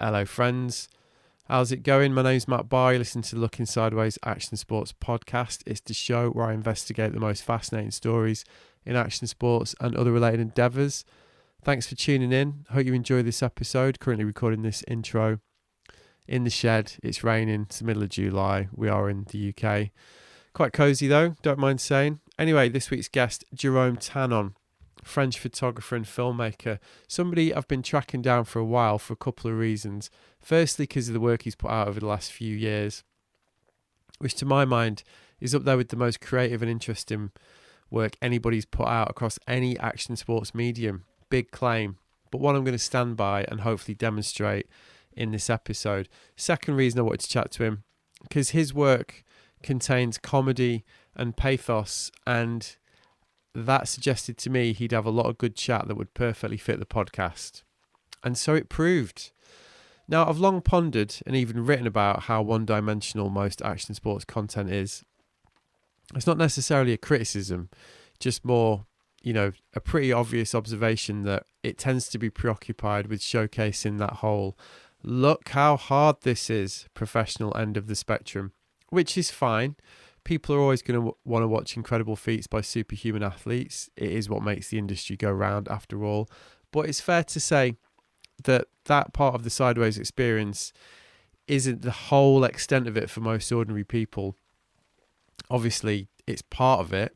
Hello friends, how's it going? My name's Matt Barr. You listen to Looking Sideways Action Sports podcast. It's the show where I investigate the most fascinating stories in action sports and other related endeavours. Thanks for tuning in. Hope you enjoy this episode. Currently recording this intro in the shed. It's raining. It's the middle of July. We are in the UK. Quite cosy though, don't mind saying. Anyway, this week's guest, Jerome Tanon, French photographer and filmmaker. Somebody I've been tracking down for a while for a couple of reasons. Firstly, because of the work he's put out over the last few years, which to my mind is up there with the most creative and interesting work anybody's put out across any action sports medium. Big claim, but one I'm going to stand by and hopefully demonstrate in this episode. Second reason I wanted to chat to him, because his work contains comedy and pathos, and that suggested to me he'd have a lot of good chat that would perfectly fit the podcast. And so it proved. Now, I've long pondered and even written about how one-dimensional most action sports content is. It's not necessarily a criticism, just more, a pretty obvious observation that it tends to be preoccupied with showcasing that whole, look how hard this is, professional end of the spectrum, which is fine. People are always going to want to watch incredible feats by superhuman athletes. It is what makes the industry go round after all. But it's fair to say that that part of the sideways experience isn't the whole extent of it for most ordinary people. Obviously, it's part of it,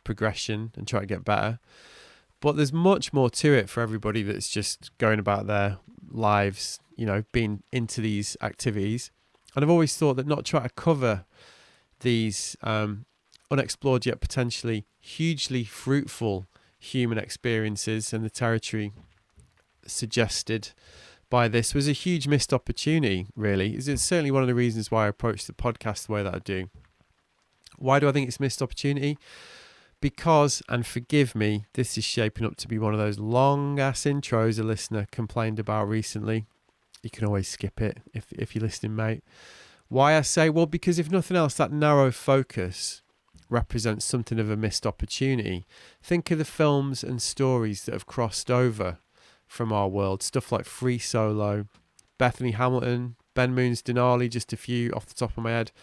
progression and try to get better. But there's much more to it for everybody that's just going about their lives, being into these activities. And I've always thought that not trying to cover these unexplored yet potentially hugely fruitful human experiences and the territory suggested by this was a huge missed opportunity, really. It's certainly one of the reasons why I approach the podcast the way that I do. Why do I think it's a missed opportunity? Because, and forgive me, this is shaping up to be one of those long-ass intros a listener complained about recently. You can always skip it if you're listening, mate. Why I say? Well, because if nothing else, that narrow focus represents something of a missed opportunity. Think of the films and stories that have crossed over from our world. Stuff like Free Solo, Bethany Hamilton, Ben Moon's Denali, just a few off the top of my head.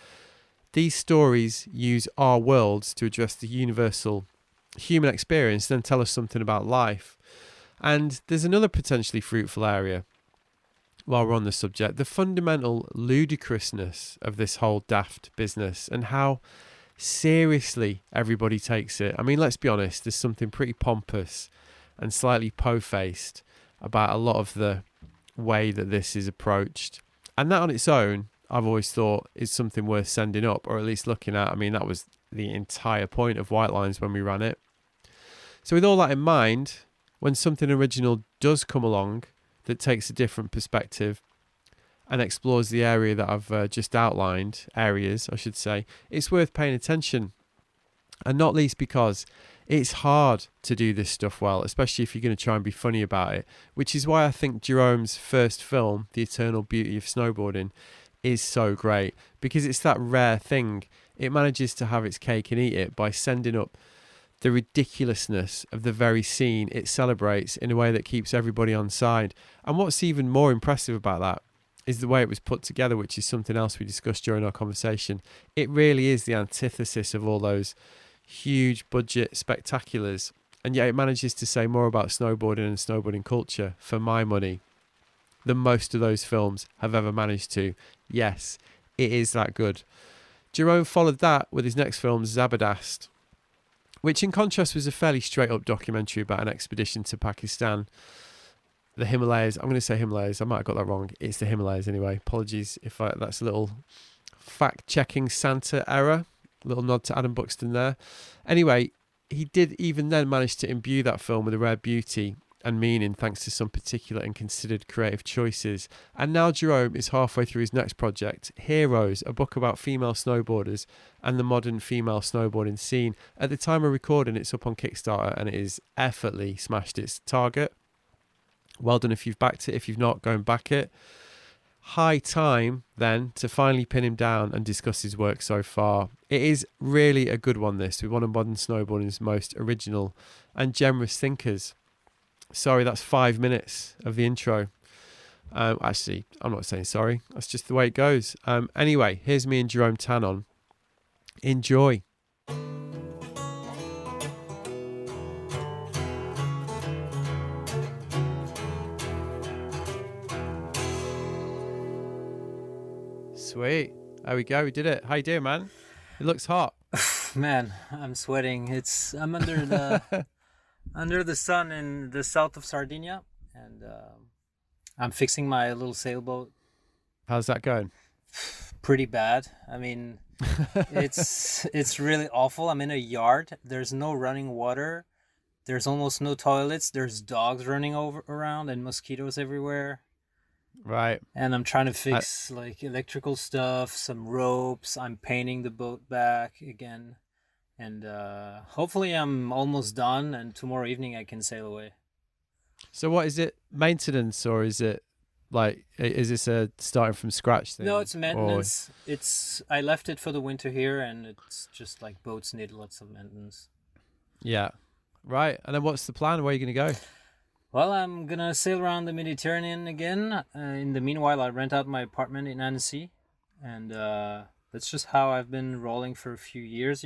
These stories use our worlds to address the universal human experience, then tell us something about life. And there's another potentially fruitful area while we're on the subject, the fundamental ludicrousness of this whole daft business and how seriously everybody takes it. I mean, let's be honest, there's something pretty pompous and slightly po-faced about a lot of the way that this is approached. And that on its own, I've always thought is something worth sending up, or at least looking at. I mean, that was the entire point of White Lines when we ran it. So with all that in mind, when something original does come along that takes a different perspective and explores the area that I've just outlined, areas I should say, it's worth paying attention. And not least because it's hard to do this stuff well, especially if you're going to try and be funny about it, which is why I think Jerome's first film, The Eternal Beauty of Snowboarding, is so great, because it's that rare thing. It manages to have its cake and eat it by sending up the ridiculousness of the very scene it celebrates in a way that keeps everybody on side. And what's even more impressive about that is the way it was put together, which is something else we discussed during our conversation. It really is the antithesis of all those huge budget spectaculars, and yet it manages to say more about snowboarding and snowboarding culture, for my money, than most of those films have ever managed to. Yes, it is that good. Jerome followed that with his next film, Zabadast, which in contrast was a fairly straight up documentary about an expedition to Pakistan, the Himalayas. I'm going to say Himalayas. I might have got that wrong. It's the Himalayas anyway. Apologies if that's a little fact checking Santa error. A little nod to Adam Buxton there. Anyway, he did even then manage to imbue that film with a rare beauty and meaning thanks to some particular and considered creative choices. And now Jerome is halfway through his next project, Heroes, a book about female snowboarders and the modern female snowboarding scene. At the time of recording, it's up on Kickstarter and it is effortlessly smashed its target. Well done if you've backed it. If you've not, go and back it. High time then to finally pin him down and discuss his work so far. It is really a good one, this, with one of modern snowboarding's most original and generous thinkers. Sorry, that's 5 minutes of the intro. Actually, I'm not saying sorry. That's just the way it goes. Anyway, here's me and Jerome Tanon. Enjoy. Sweet. There we go. We did it. How you doing, man? It looks hot. Man, I'm sweating. I'm under the under the sun in the south of Sardinia, and I'm fixing my little sailboat. How's that going? Pretty bad. I mean, it's really awful. I'm in a yard. There's no running water. There's almost no toilets. There's dogs running around and mosquitoes everywhere. Right. And I'm trying to fix like electrical stuff, some ropes. I'm painting the boat back again. And hopefully I'm almost done, and tomorrow evening I can sail away. So what is it? Maintenance, or is it like, is this a starting from scratch thing? No, it's maintenance. I left it for the winter here, and it's just like boats need lots of maintenance. Yeah. Right. And then what's the plan? Where are you going to go? Well, I'm going to sail around the Mediterranean again. In the meanwhile, I rent out my apartment in Annecy. And that's just how I've been rolling for a few years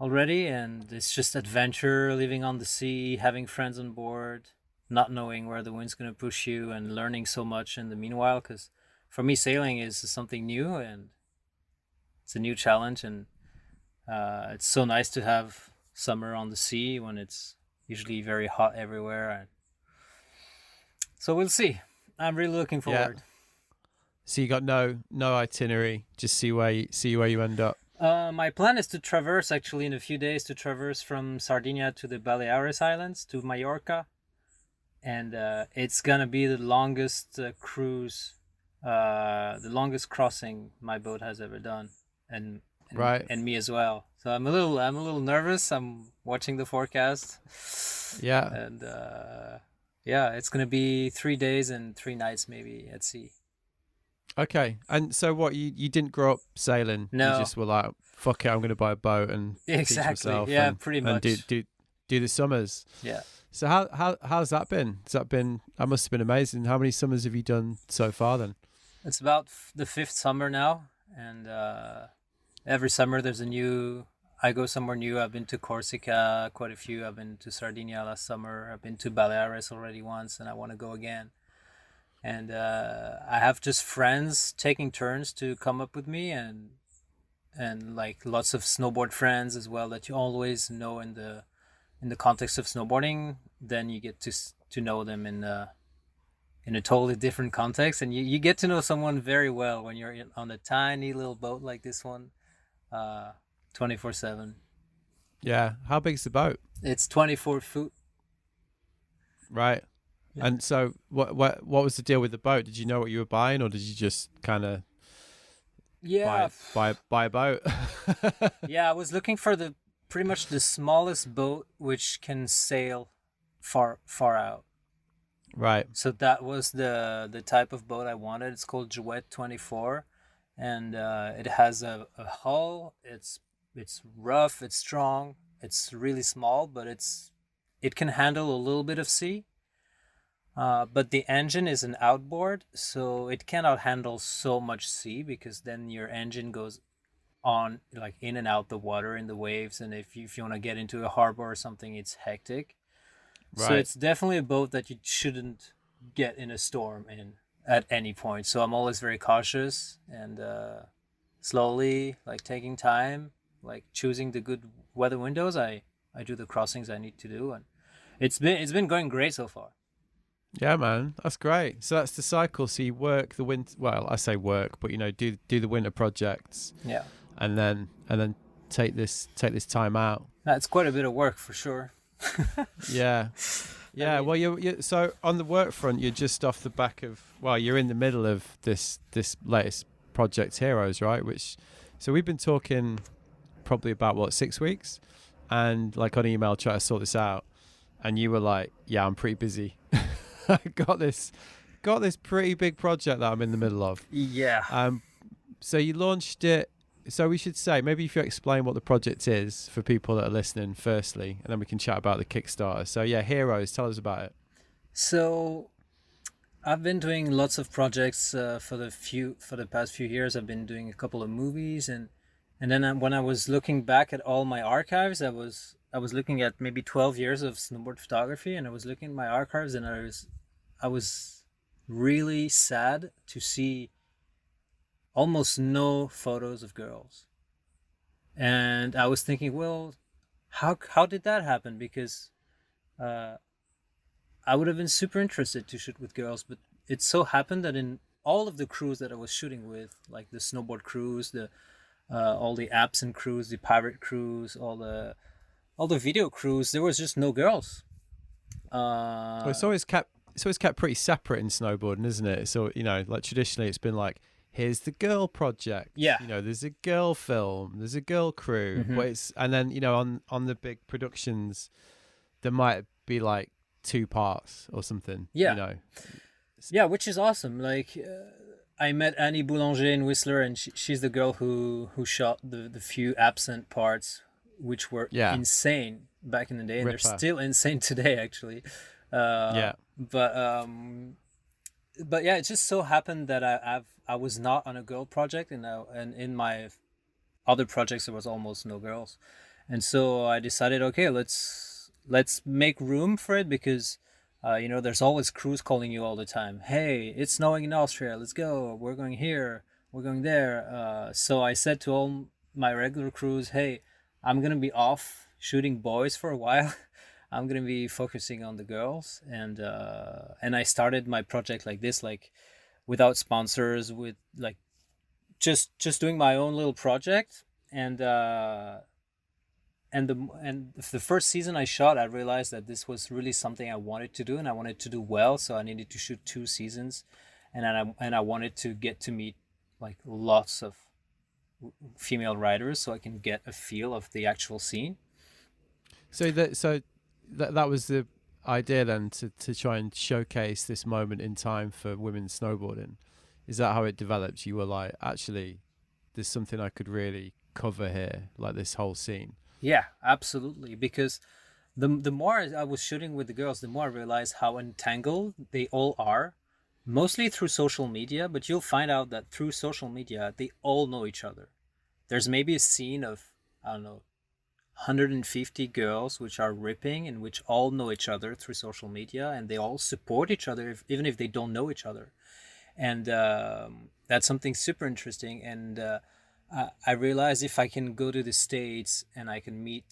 already. And it's just adventure, living on the sea, having friends on board, not knowing where the wind's going to push you, and learning so much in the meanwhile. Because for me, sailing is something new, and it's a new challenge. And it's so nice to have summer on the sea when it's usually very hot everywhere. So we'll see. I'm really looking forward. Yeah. So you got no itinerary, just see where you end up. My plan is to traverse, actually, in a few days, to traverse from Sardinia to the Balearic Islands, to Mallorca. And it's going to be the longest cruise, the longest crossing my boat has ever done. And right. And me as well. So I'm a little nervous. I'm watching the forecast. Yeah. And it's going to be 3 days and 3 nights maybe at sea. Okay. And so what, you didn't grow up sailing? No. You just were like, fuck it, I'm going to buy a boat and exactly. teach myself. Yeah, and, pretty much. And do the summers. Yeah. So how's that been? That must have been amazing. How many summers have you done so far then? It's about the 5th summer now, and every summer I go somewhere new. I've been to Corsica quite a few. I've been to Sardinia last summer. I've been to Baleares already once, and I want to go again. And I have just friends taking turns to come up with me, and like lots of snowboard friends as well that you always know in the context of snowboarding. Then you get to know them in a totally different context, and you get to know someone very well when you're on a tiny little boat like this one, 24/7. Yeah. How big's the boat? It's 24 foot. Right. Yeah. And so what was the deal with the boat? Did you know what you were buying, or did you just kind of buy a boat? Yeah, I was looking for pretty much the smallest boat which can sail far out. Right. So that was the type of boat I wanted. It's called Jouet 24, and it has a hull. It's rough. It's strong. It's really small, but it can handle a little bit of sea. But the engine is an outboard, so it cannot handle so much sea, because then your engine goes on like in and out the water in the waves, and if you want to get into a harbor or something, it's hectic. Right. So it's definitely a boat that you shouldn't get in a storm in at any point. So I'm always very cautious and slowly, like taking time, like choosing the good weather windows. I do the crossings I need to do, and it's been going great so far. Yeah, man, that's great. So that's the cycle. So you work the winter. Well, I say work, but do the winter projects. Yeah. And then take this time out. That's quite a bit of work for sure. Yeah. Yeah. I mean, well, you so on the work front, you're just off the back of. Well, you're in the middle of this latest project, Heroes, right? So we've been talking probably about 6 weeks, and like on email try to sort this out, and you were like, "Yeah, I'm pretty busy." I got this pretty big project that I'm in the middle of. Yeah. So you launched it. So we should say, maybe if you explain what the project is for people that are listening firstly, and then we can chat about the Kickstarter. So yeah, Heroes, tell us about it. So I've been doing lots of projects for the past few years. I've been doing a couple of movies, and then when I was looking back at all my archives, I was looking at maybe 12 years of snowboard photography, and I was looking at my archives, and I was really sad to see almost no photos of girls. And I was thinking, well, how did that happen? Because uh, I would have been super interested to shoot with girls, but it so happened that in all of the crews that I was shooting with, like the snowboard crews, the all the absent crews, the pirate crews, all the video crews, there was just no girls. Well, Uh, it's always kept pretty separate in snowboarding, isn't it? So, you know, like traditionally it's been like, here's the girl project. yeah. You know, there's a girl film, there's a girl crew, Hmm. but it's and then, you know, on the big productions there might be like two parts or something, you Yeah. know. Yeah, which is awesome. Like I met Annie Boulanger in Whistler, and she's the girl who shot the few absent parts, which were Yeah. insane back in the day, and they're Ripper. still insane today, actually. Uh, Yeah. but but yeah, it just so happened that I was not on a girl project, and in my other projects there was almost no girls, and so I decided, okay, let's make room for it, because there's always crews calling you all the time. Hey, it's snowing in Austria. Let's go. We're going here. We're going there. So I said to all my regular crews, hey, I'm gonna be off shooting boys for a while. I'm gonna be focusing on the girls, and I started my project like this, like without sponsors, with like just doing my own little project, and the first season I shot, I realized that this was really something I wanted to do, and I wanted to do well, so I needed to shoot 2 seasons, and I wanted to get to meet like lots of female writers, so I can get a feel of the actual scene. So that was the idea then, to try and showcase this moment in time for women snowboarding. Is that how it developed? You were like, actually, there's something I could really cover here, like this whole scene. Yeah, absolutely. Because the more I was shooting with the girls, the more I realized how entangled they all are, mostly through social media. But you'll find out that through social media, they all know each other. There's maybe a scene of, I don't know, 150 girls which are ripping and which all know each other through social media, and they all support each other, even if they don't know each other. And that's something super interesting. And I realize if I can go to the States and I can meet,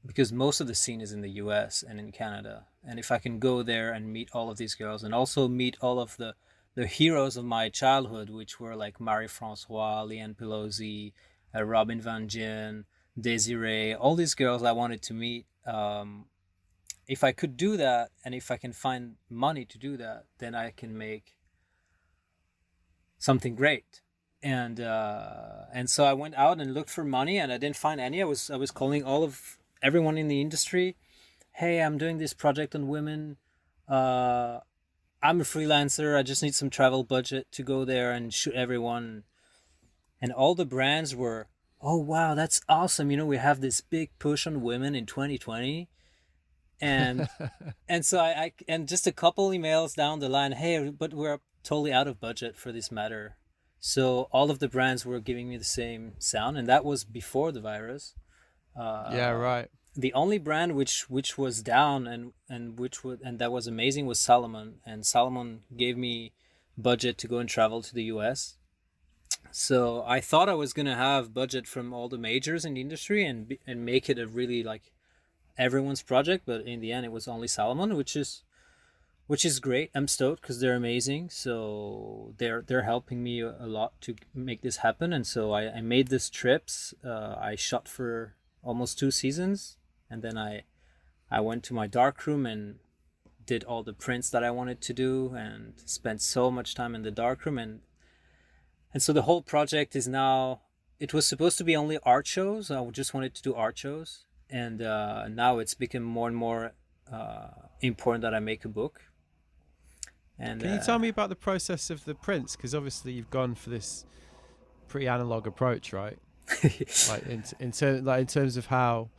because most of the scene is in the US and in Canada, and if I can go there and meet all of these girls, and also meet all of the heroes of my childhood, which were like Marie Francois, Leanne Pelosi, Robin Van Gyn, Desiree, all these girls I wanted to meet. If I could do that, and if I can find money to do that, then I can make something great. And so I went out and looked for money, and I didn't find any. I was calling all of everyone in the industry. Hey, I'm doing this project on women. Uh, I'm a freelancer. I just need some travel budget to go there and shoot everyone. And all the brands were, oh wow, that's awesome. We have this big push on women in 2020. And and so and just a couple emails down the line, hey, but we're totally out of budget for this matter. So all of the brands were giving me the same sound, and that was before the virus. Yeah, Uh, right. the only brand which was down, and that was amazing, was Salomon, and Salomon gave me budget to go and travel to the US. So I thought I was gonna have budget from all the majors in the industry, and make it a really like everyone's project, but in the end it was only Salomon, which is great. I'm stoked because they're amazing. So they're helping me a lot to make this happen. And so I made this trips. I shot for almost 2 seasons, and then I went to my darkroom and did all the prints that I wanted to do, and spent so much time in the darkroom. And so the whole project is now. It was supposed to be only art shows. I just wanted to do art shows, and now it's become more and more important that I make a book. And Can you tell me about the process of the prints? Because obviously you've gone for this pretty analog approach, right? Like in terms of how,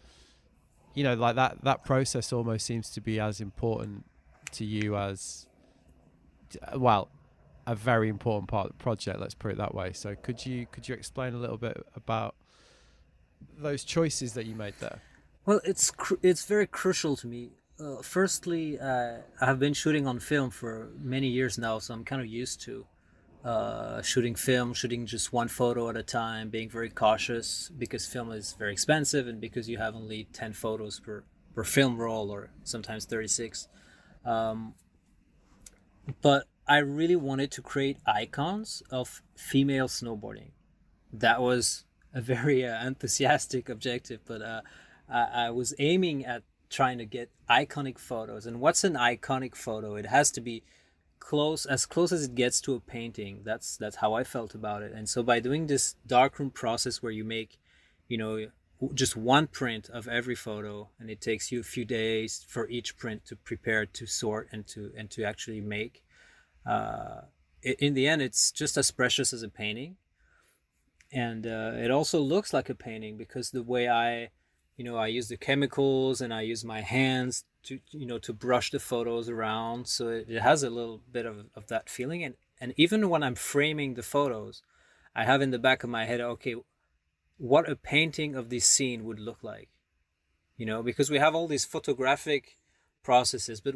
you know, like that process almost seems to be as important to you as well, a very important part of the project. Let's put it that way. So could you explain a little bit about those choices that you made there? Well, it's very crucial to me. Firstly, I have been shooting on film for many years now, so I'm kind of used to shooting film, shooting just one photo at a time, being very cautious because film is very expensive and because you have only 10 photos per film roll or sometimes 36. Um, but I really wanted to create icons of female snowboarding. That was a very enthusiastic objective, but I was aiming at trying to get iconic photos. And what's an iconic photo? It has to be close as it gets to a painting. That's how I felt about it. And so by doing this darkroom process where you make, you know, just one print of every photo, and it takes you a few days for each print to prepare, to sort, and to actually make. Uh, in the end, it's just as precious as a painting, and it also looks like a painting because the way I use the chemicals and I use my hands to brush the photos around, so it has a little bit of that feeling. And even when I'm framing the photos, I have in the back of my head, okay, what a painting of this scene would look like, because we have all these photographic processes, but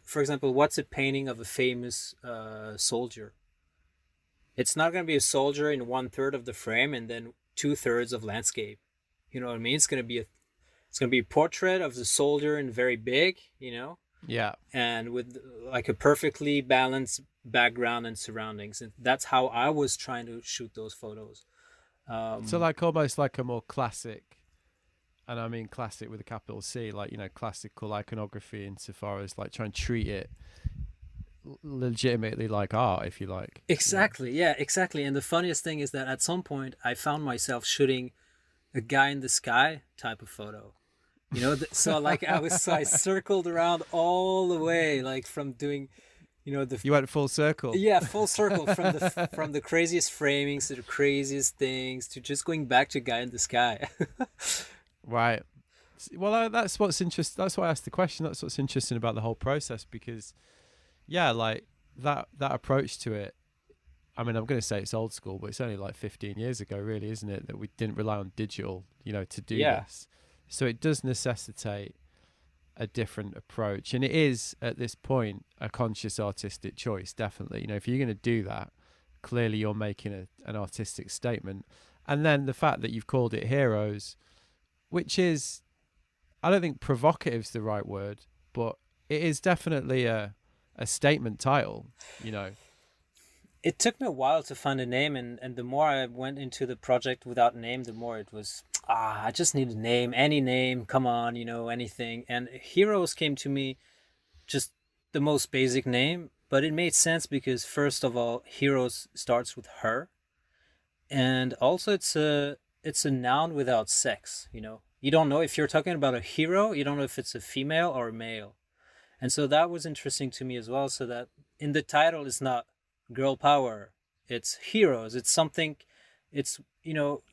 for example, what's a painting of a famous soldier? It's not going to be a soldier in 1/3 of the frame and then 2/3 of landscape. You know what I mean? It's going to be a portrait of the soldier in very big, Yeah. and with like a perfectly balanced background and surroundings. And that's how I was trying to shoot those photos. So like almost like a more classic, and I mean classic with a capital C, like, classical iconography insofar as like trying to treat it legitimately like art, if you like. Exactly. Yeah, exactly. And the funniest thing is that at some point I found myself shooting a guy in the sky type of photo. So like I circled around all the way, like from doing, the You went full circle. yeah, full circle from the craziest framings to the craziest things to just going back to guy in the sky. Right. Well, that's what's interesting. That's why I asked the question. That's what's interesting about the whole process, because, yeah, like that approach to it. I mean, I'm going to say it's old school, but it's only like 15 years ago, really, isn't it? That we didn't rely on digital, to do Yeah. this. So it does necessitate a different approach, and it is at this point a conscious artistic choice. Definitely, if you're going to do that, clearly you're making an artistic statement. And then the fact that you've called it Heroes, which is, I don't think provocative's the right word, but it is definitely a statement title, It took me a while to find a name, and the more I went into the project without name, the more it was, I just need a name, any name, come on, anything. And Heroes came to me just the most basic name, but it made sense because first of all, Heroes starts with her, and also it's a noun without sex. You don't know if you're talking about a hero, you don't know if it's a female or a male. And so that was interesting to me as well, so that in the title it's not girl power, it's heroes. It's something,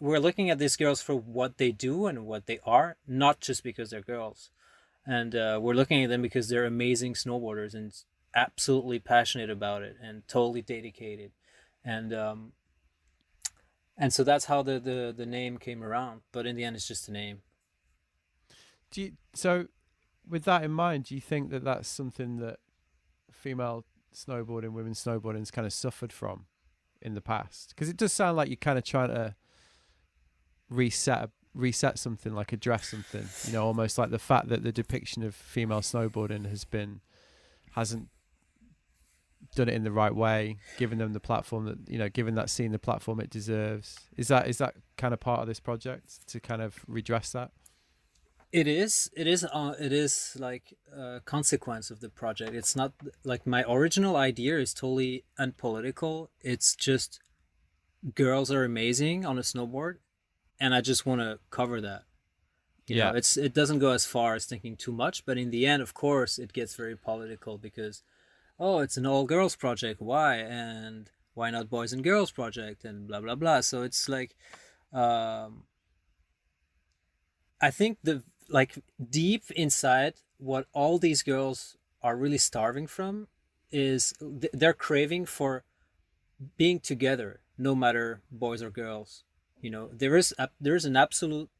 we're looking at these girls for what they do and what they are, not just because they're girls. And we're looking at them because they're amazing snowboarders and absolutely passionate about it and totally dedicated. And so that's how the name came around, but in the end it's just a name. So with that in mind, do you think that that's something that female snowboarding, women snowboarding has kind of suffered from in the past? Because it does sound like you're kind of trying to reset something, like address something, almost like the fact that the depiction of female snowboarding hasn't done it in the right way, given them the platform that, given that scene the platform it deserves. Is that kind of part of this project to kind of redress that? It is like a consequence of the project. It's not like my original idea is totally unpolitical. It's just girls are amazing on a snowboard, and I just want to cover that. Yeah. It doesn't go as far as thinking too much, but in the end, of course, it gets very political because, oh, it's an all girls project. Why? And why not boys and girls project and blah blah blah. So it's like, I think like deep inside, what all these girls are really starving from is they're craving for being together, no matter boys or girls. You know, there is an absolute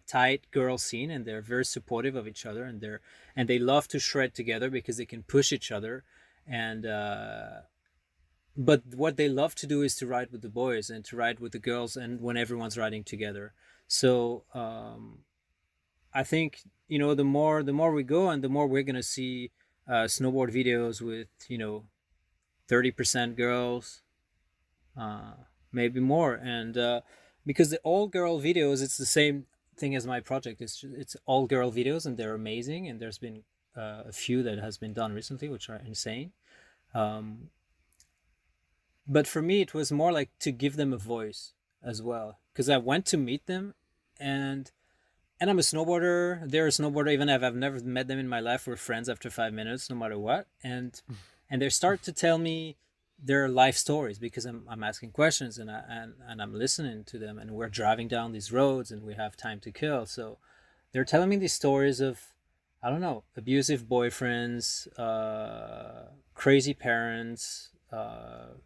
tight girl scene, and they're very supportive of each other, and they love to shred together because they can push each other, and but what they love to do is to ride with the boys and to ride with the girls, and when everyone's riding together. So I think, you know, the more we go, and the more we're gonna see snowboard videos with, you know, 30% girls, uh, maybe more, and because the all girl videos, it's the same thing as my project. It's all girl videos, and they're amazing. And there's been a few that has been done recently, which are insane. Um, but for me, it was more like to give them a voice as well, because I went to meet them, and I'm a snowboarder. They're a snowboarder, even if I've never met them in my life. We're friends after 5 minutes, no matter what. And they start to tell me their life stories, because I'm asking questions, and I'm listening to them, and we're driving down these roads, and we have time to kill. So they're telling me these stories of, I don't know, abusive boyfriends, crazy parents,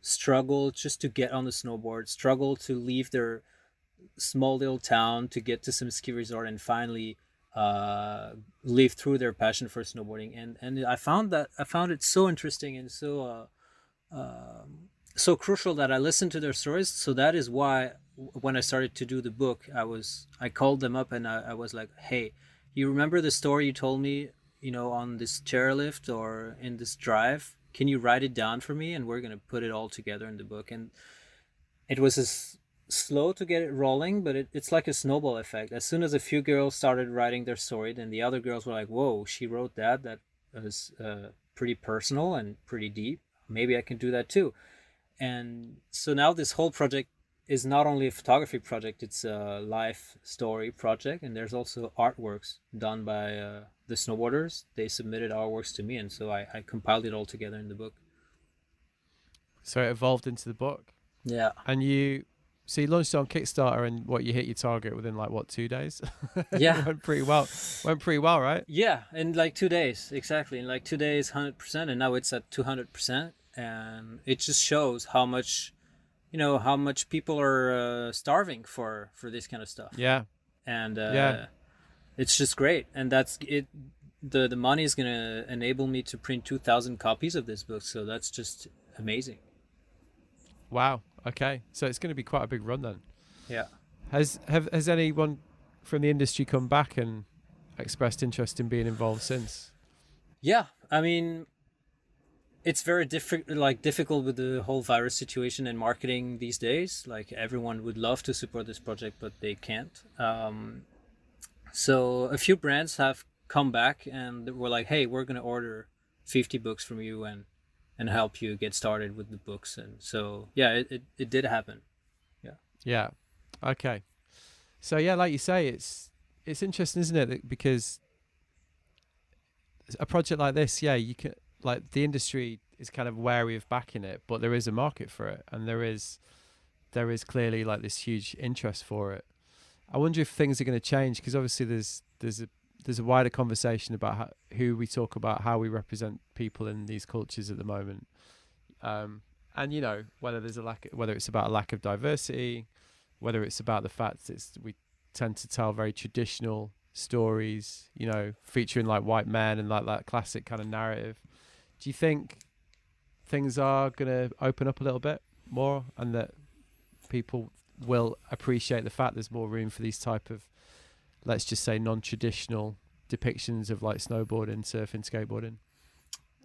struggle just to get on the snowboard, struggle to leave their small little town to get to some ski resort, and finally live through their passion for snowboarding. And I found it so interesting, and so crucial, that I listened to their stories. So that is why when I started to do the book, I called them up, and I was like, hey, you remember the story you told me, you know, on this chairlift or in this drive? Can you write it down for me, and we're going to put it all together in the book? And it was slow to get it rolling, but it's like a snowball effect. As soon as a few girls started writing their story, then the other girls were like, whoa, she wrote that was pretty personal and pretty deep. Maybe I can do that too. And so now this whole project is not only a photography project, it's a life story project. And there's also artworks done by the snowboarders. They submitted artworks to me, and so I compiled it all together in the book. So it evolved into the book. Yeah. And so you launched it on Kickstarter, and you hit your target within like what, 2 days? Yeah. It went pretty well. Right? Yeah, in like 2 days, exactly. In like 2 days, 100%, and now it's at 200%, and it just shows how much, you know, how much people are starving for this kind of stuff. Yeah. And Yeah. it's just great, and that's it. The money is gonna enable me to print 2,000 copies of this book, so that's just amazing. Wow. Okay. So it's going to be quite a big run then. Yeah. Has anyone from the industry come back and expressed interest in being involved since? Yeah, I mean, it's very difficult with the whole virus situation and marketing these days. Like, everyone would love to support this project, but they can't. So a few brands have come back, and were like, hey, we're going to order 50 books from you, and help you get started with the books. And so, yeah, it did happen. Yeah. Yeah. Okay. So yeah, like you say, it's interesting, isn't it? Because a project like this, yeah, you can, like, the industry is kind of wary of backing it, but there is a market for it, and there is clearly like this huge interest for it. I wonder if things are going to change, because obviously there's a wider conversation about who we talk about, how we represent people in these cultures at the moment, and you know, whether it's about a lack of diversity, whether it's about the fact that we tend to tell very traditional stories, you know, featuring like white men and like that classic kind of narrative. Do you think things are going to open up a little bit more, and that people will appreciate the fact there's more room for these type of, let's just say, non-traditional depictions of like snowboarding, surfing, skateboarding?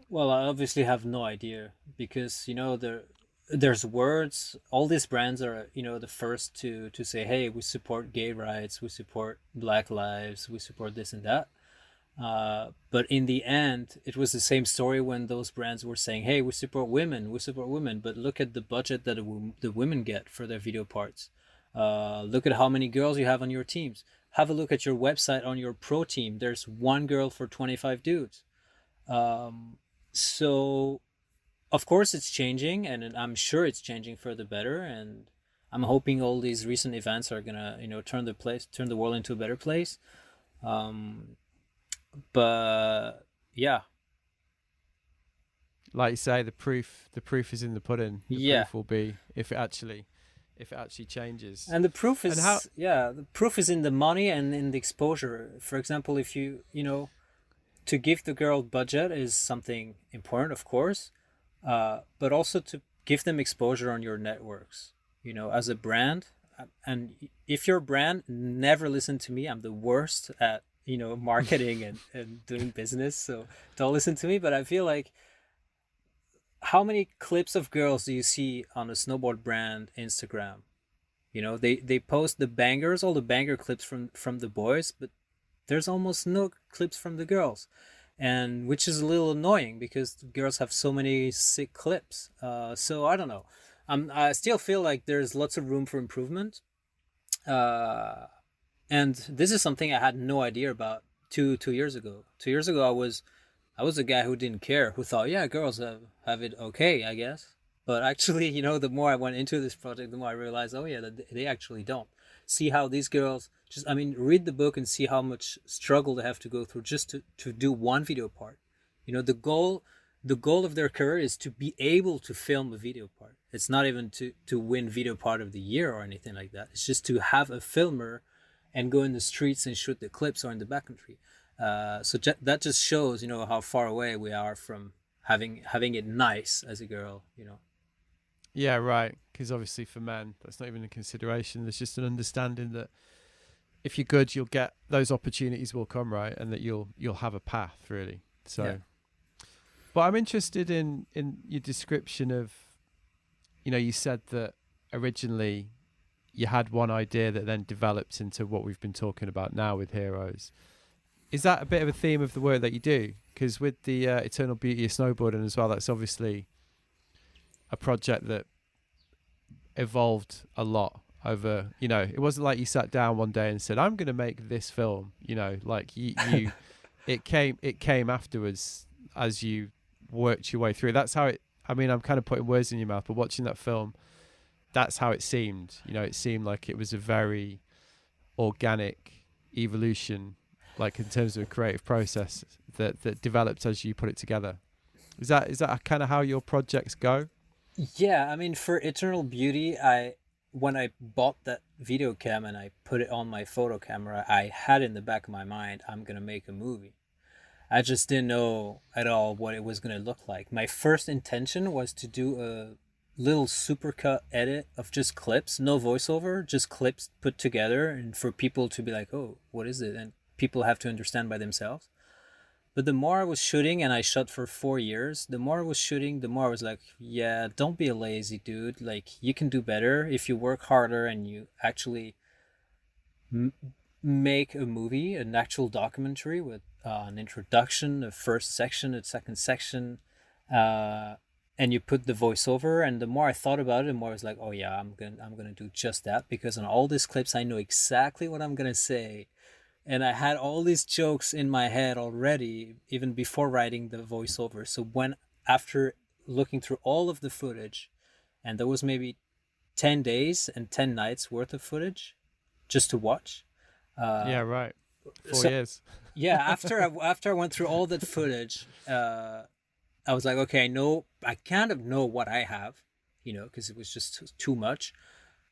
Well, I obviously have no idea, because, you know, there's words. All these brands are, you know, the first to say, hey, we support gay rights, we support Black lives, we support this and that. But in the end, it was the same story when those brands were saying, hey, we support women, but look at the budget that the women get for their video parts. Look at how many girls you have on your teams. Have a look at your website on your pro team. There's one girl for 25 dudes. So of course it's changing, and I'm sure it's changing for the better. And I'm hoping all these recent events are gonna, you know, turn the world into a better place. But yeah. like you say, the proof is in the pudding. The Yeah. proof will be if it actually changes. And the proof And how? is, yeah, the proof is in the money and in the exposure. For example, if to give the girl budget is something important, of course, but also to give them exposure on your networks, as a brand. And if your brand, never listen to me, I'm the worst at, marketing and doing business. So don't listen to me. But I feel like, how many clips of girls do you see on a snowboard brand Instagram? They post the bangers, all the banger clips from the boys, but there's almost no clips from the girls, and which is a little annoying because the girls have so many sick clips. So I don't know. I still feel like there's lots of room for improvement. Uh, and this is something I had no idea about two years ago. 2 years ago, I was a guy who didn't care, who thought, yeah, girls have it okay, I guess. But actually, the more I went into this project, the more I realized, oh yeah, that they actually don't. See how these girls just, I mean, read the book and see how much struggle they have to go through just to do one video part. The goal of their career is to be able to film a video part. It's not even to win video part of the year or anything like that. It's just to have a filmer and go in the streets and shoot the clips or in the backcountry. So that just shows, how far away we are from having it nice as a girl. Yeah, right. Because obviously for men, that's not even a consideration. There's just an understanding that if you're good, you'll get those opportunities will come, right, and that you'll have a path, really. So, Yeah. but I'm interested in your description of, you said that originally you had one idea that then developed into what we've been talking about now with Heroes. Is that a bit of a theme of the work that you do? Because with the Eternal Beauty of Snowboarding as well, that's obviously a project that evolved a lot over, it wasn't like you sat down one day and said, I'm going to make this film, like you it came afterwards as you worked your way through. That's how I'm kind of putting words in your mouth, but watching that film, that's how it seemed. It seemed like it was a very organic evolution, like in terms of a creative process that developed as you put it together. Is that kind of how your projects go? Yeah, I mean, for Eternal Beauty, when I bought that video cam and I put it on my photo camera, I had in the back of my mind, I'm gonna make a movie. I just didn't know at all what it was gonna look like. My first intention was to do a little supercut edit of just clips, no voiceover, just clips put together, and for people to be like, oh, what is it? And people have to understand by themselves. But the more I was shooting, and I shot for 4 years, the more I was shooting, the more I was like, yeah, don't be a lazy dude. Like, you can do better if you work harder and you actually make a movie, an actual documentary with an introduction, a first section, a second section, and you put the voiceover. And the more I thought about it, the more I was like, oh yeah, I'm gonna do just that, because on all these clips, I know exactly what I'm gonna say. And I had all these jokes in my head already, even before writing the voiceover. So after looking through all of the footage, and there was maybe 10 days and 10 nights worth of footage just to watch. Yeah, right. 4 So years. yeah, after I went through all that footage, I was like, okay, I kind of know what I have, because it was just too much.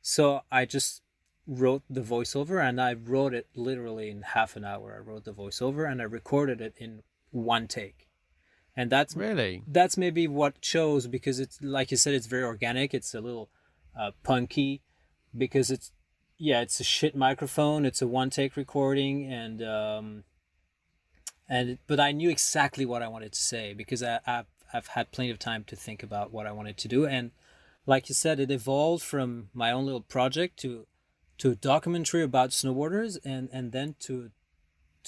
So I just wrote the voiceover, and I wrote it literally in half an hour. I wrote the voiceover and I recorded it in one take. And Really? that's maybe what shows, because it's like you said, it's very organic. It's a little punky, because it's a shit microphone. It's a one take recording, but I knew exactly what I wanted to say, because I've had plenty of time to think about what I wanted to do. And like you said, it evolved from my own little project to a documentary about snowboarders, and then to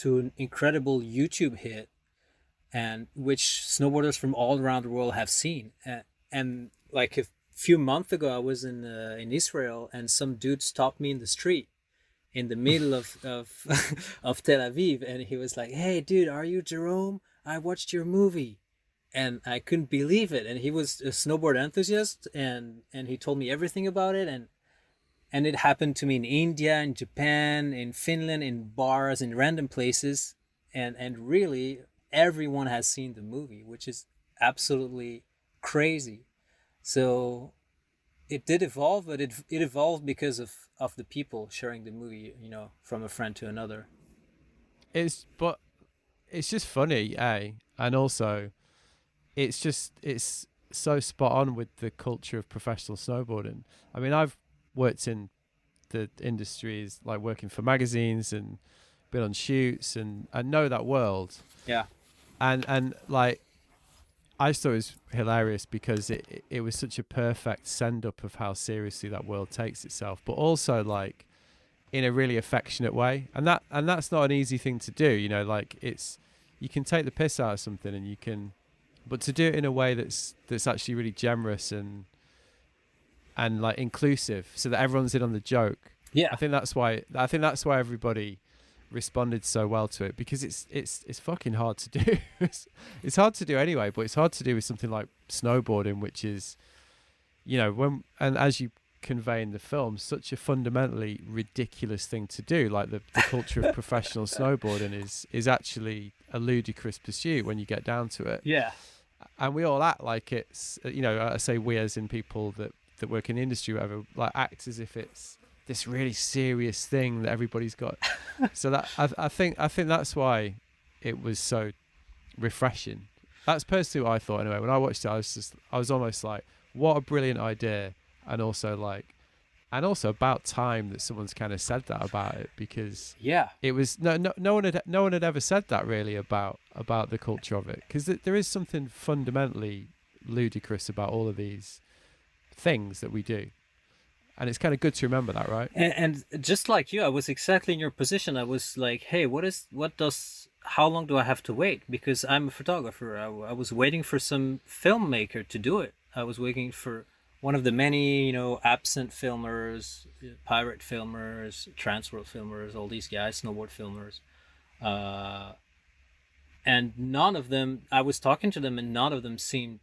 an incredible YouTube hit, and which snowboarders from all around the world have seen. And like a few months ago, I was in Israel, and some dude stopped me in the street in the middle of of Tel Aviv, and he was like, "Hey, dude, are you Jerome? I watched your movie." And I couldn't believe it. And he was a snowboard enthusiast, and he told me everything about it. And it happened to me in India, in Japan, in Finland, in bars, in random places. And really, everyone has seen the movie, which is absolutely crazy. So it did evolve, but it evolved because of the people sharing the movie, from a friend to another. But it's just funny, and also it's so spot on with the culture of professional snowboarding. I mean, I've worked in the industries, like working for magazines and been on shoots, and I know that world. Yeah. And like, I just thought it was hilarious because it was such a perfect send up of how seriously that world takes itself, but also like in a really affectionate way, and that's not an easy thing to do. Like, it's, you can take the piss out of something, and you can, but to do it in a way that's actually really generous and like inclusive, so that everyone's in on the joke. Yeah. I think that's why everybody responded so well to it, because it's fucking hard to do. It's hard to do anyway, but it's hard to do with something like snowboarding, which is, and as you convey in the film, such a fundamentally ridiculous thing to do. Like, the culture of professional snowboarding is actually a ludicrous pursuit when you get down to it. Yeah. And we all act like it's, I say we as in people that work in the industry, whatever, like, act as if it's this really serious thing that everybody's got. So that I think that's why it was so refreshing. That's personally what I thought anyway. When I watched it, I was almost like, what a brilliant idea, and also about time that someone's kind of said that about it, because Yeah. it was no one had ever said that really about the culture of it, because there is something fundamentally ludicrous about all of these things that we do. And it's kind of good to remember that, right? And just like you, I was exactly in your position. I was like, hey, how long do I have to wait? Because I'm a photographer. I was waiting for some filmmaker to do it. I was waiting for one of the many, absent filmers, pirate filmers, transworld filmers, all these guys, snowboard filmers. And none of them, I was talking to them, and none of them seemed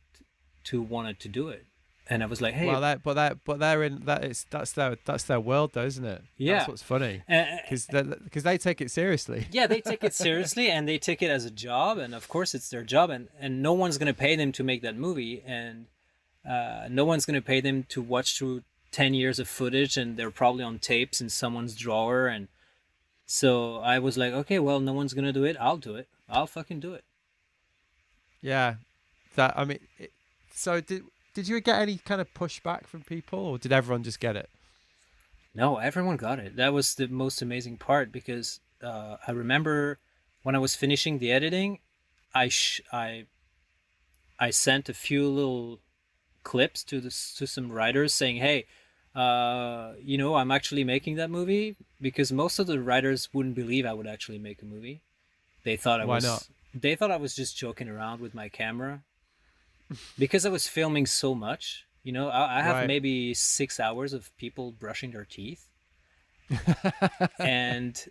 to wanted to do it. And I was like, hey, well, but they're in that. That's their world, though, isn't it? Yeah. That's what's funny, because they take it seriously. Yeah, they take it seriously, and they take it as a job, and of course it's their job, and no one's gonna pay them to make that movie, and no one's gonna pay them to watch through 10 years of footage, and they're probably on tapes in someone's drawer. And so I was like, okay, well, no one's gonna do it. I'll do it. I'll fucking do it. Yeah, so did you get any kind of pushback from people, or did everyone just get it? No, everyone got it. That was the most amazing part, because I remember when I was finishing the editing, I sent a few little clips to some writers saying, hey, I'm actually making that movie, because most of the writers wouldn't believe I would actually make a movie. They thought Why not? They thought I was just joking around with my camera, because I was filming so much. I have Right. maybe 6 hours of people brushing their teeth, and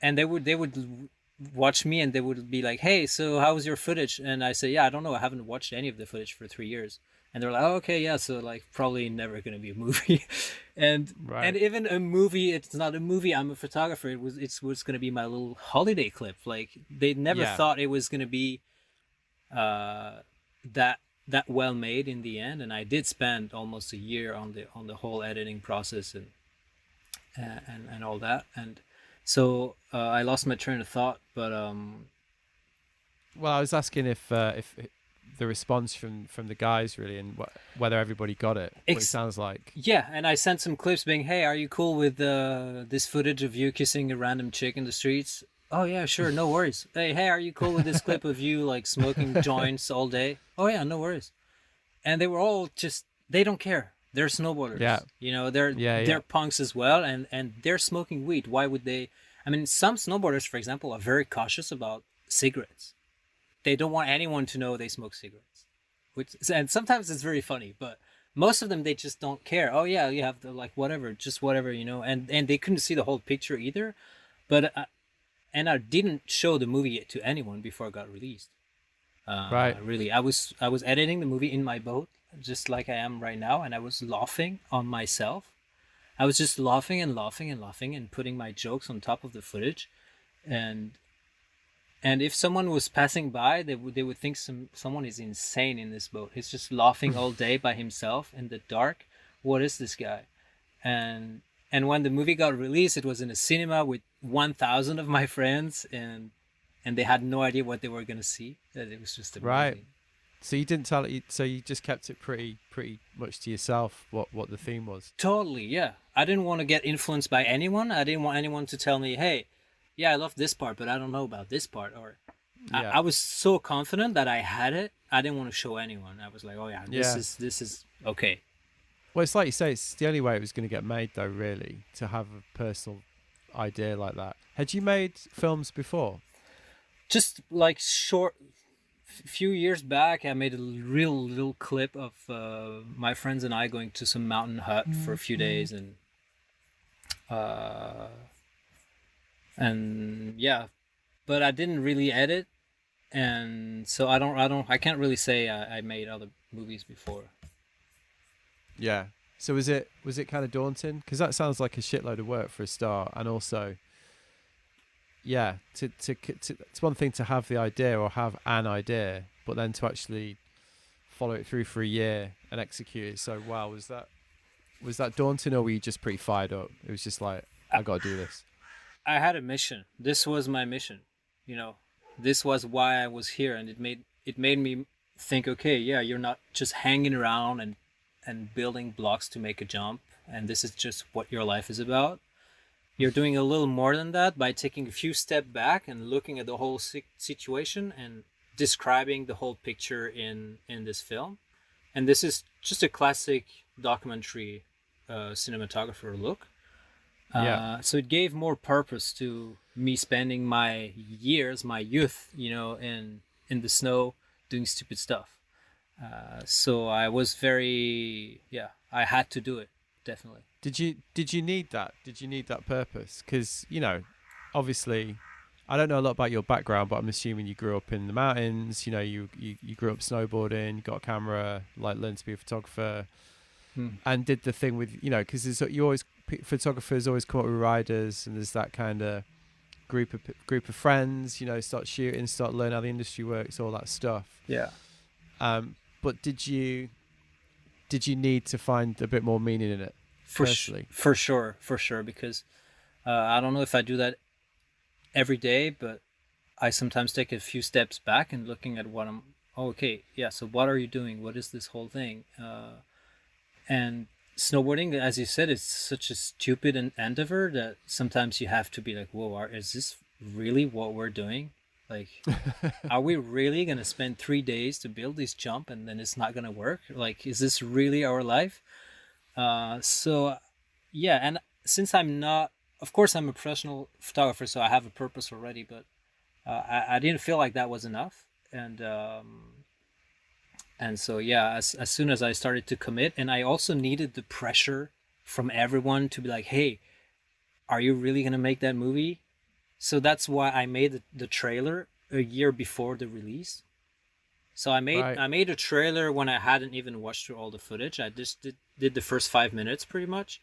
they would watch me, and they would be like, hey, so how was your footage? And I say, yeah, I don't know, I haven't watched any of the footage for 3 years. And they're like, oh, okay, yeah, so like probably never gonna be a movie. and Right. and even a movie, it's not a movie. I'm a photographer. It was gonna be my little holiday clip. Like, they never thought it was gonna be that well made in the end. And I did spend almost a year on the whole editing process and all that. And so I lost my train of thought, but well, I was asking if the response from the guys really, and whether everybody got it. What it sounds like. Yeah, and I sent some clips being, hey, are you cool with this footage of you kissing a random chick in the streets? Oh yeah, sure, no worries. Hey, are you cool with this clip of you like smoking joints all day? Oh yeah, no worries. And they were all just, they don't care. They're snowboarders. Yeah. They're punks as well, and they're smoking weed. Why would they? I mean, some snowboarders, for example, are very cautious about cigarettes. They don't want anyone to know they smoke cigarettes. And sometimes it's very funny, but most of them, they just don't care. Oh yeah, you have to, like, whatever, just whatever, and they couldn't see the whole picture either. But and I didn't show the movie to anyone before it got released. Right. Really, I was editing the movie in my boat, just like I am right now, and I was laughing on myself. I was just laughing and laughing and laughing and putting my jokes on top of the footage, and And if someone was passing by, they would think someone is insane in this boat. He's just laughing all day by himself in the dark. What is this guy? And when the movie got released, it was in a cinema with 1,000 of my friends, and they had no idea what they were gonna see. That it was just amazing. Right. So you didn't tell it. So you just kept it pretty much to yourself. What the theme was. Totally, yeah. I didn't want to get influenced by anyone. I didn't want anyone to tell me, "Hey, yeah, I love this part, but I don't know about this part." Or Yeah. I was so confident that I had it. I didn't want to show anyone. I was like, "Oh yeah, Yeah. this is okay." Well, it's like you say. It's the only way it was going to get made, though. Really, to have a personal idea like that. Had you made films before? Just like short. Few years back, I made a real little clip of my friends and I going to some mountain hut for a few days, and yeah, but I didn't really edit, and so I can't really say I made other movies before. Yeah. So was it kind of daunting? Because that sounds like a shitload of work for a start, and also, yeah, it's one thing to have the idea or have an idea, but then to actually follow it through for a year and execute it so well. Was that daunting, or were you just pretty fired up? It was just like, I got to do this. I had a mission. This was my mission. This was why I was here, and it made me think. Okay, yeah, you're not just hanging around and building blocks to make a jump, and this is just what your life is about. You're doing a little more than that by taking a few steps back and looking at the whole situation and describing the whole picture in this film. And this is just a classic documentary cinematographer look. Yeah. So it gave more purpose to me spending my youth, in the snow doing stupid stuff. So I was I had to do it, definitely. Did you need that? Did you need that purpose? Because obviously, I don't know a lot about your background, but I'm assuming you grew up in the mountains. You grew up snowboarding, got a camera, like learned to be a photographer, and did the thing with because photographers always come up with riders, and there's that kind of group of friends. Start shooting, start learning how the industry works, all that stuff. Yeah. But did you need to find a bit more meaning in it? For sure, because I don't know if I do that every day, but I sometimes take a few steps back and looking at what so what are you doing? What is this whole thing? And snowboarding, as you said, is such a stupid endeavor that sometimes you have to be like, whoa, is this really what we're doing? Like, are we really going to spend 3 days to build this jump and then it's not going to work? Like, is this really our life? So yeah, and since I'm not, of course I'm a professional photographer, so I have a purpose already, but I didn't feel like that was enough. And so yeah, as soon as I started to commit, and I also needed the pressure from everyone to be like, hey, are you really going to make that movie? So that's why I made the trailer a year before the release. So I made a trailer when I hadn't even watched through all the footage. I just did the first 5 minutes pretty much,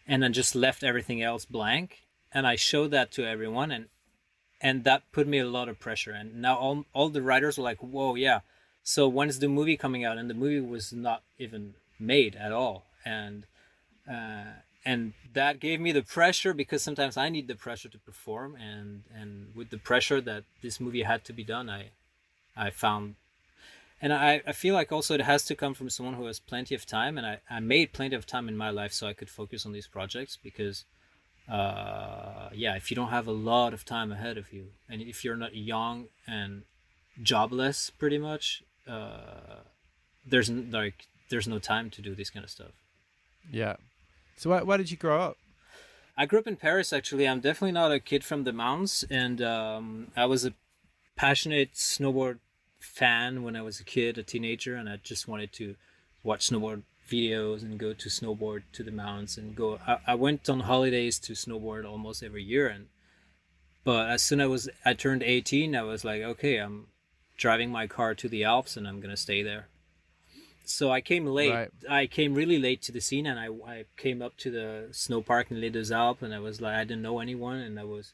and then just left everything else blank. And I showed that to everyone, and that put me a lot of pressure. And now all the writers were like, whoa, yeah. So when's the movie coming out? And the movie was not even made at all. And that gave me the pressure, because sometimes I need the pressure to perform. And with the pressure that this movie had to be done, I found. And I feel like also it has to come from someone who has plenty of time. And I made plenty of time in my life so I could focus on these projects, because, if you don't have a lot of time ahead of you, and if you're not young and jobless pretty much, there's no time to do this kind of stuff. Yeah. So where did you grow up? I grew up in Paris, actually. I'm definitely not a kid from the mountains. And I was a passionate snowboard fan when I was a kid, a teenager, and I just wanted to watch snowboard videos and go to snowboard to the mountains and go. I went on holidays to snowboard almost every year, but as soon as I turned 18, I was like, okay, I'm driving my car to the Alps and I'm gonna stay there. So I came late. Right. I came really late to the scene, and I came up to the snow park in Les Alpes, and I was like, I didn't know anyone, and I was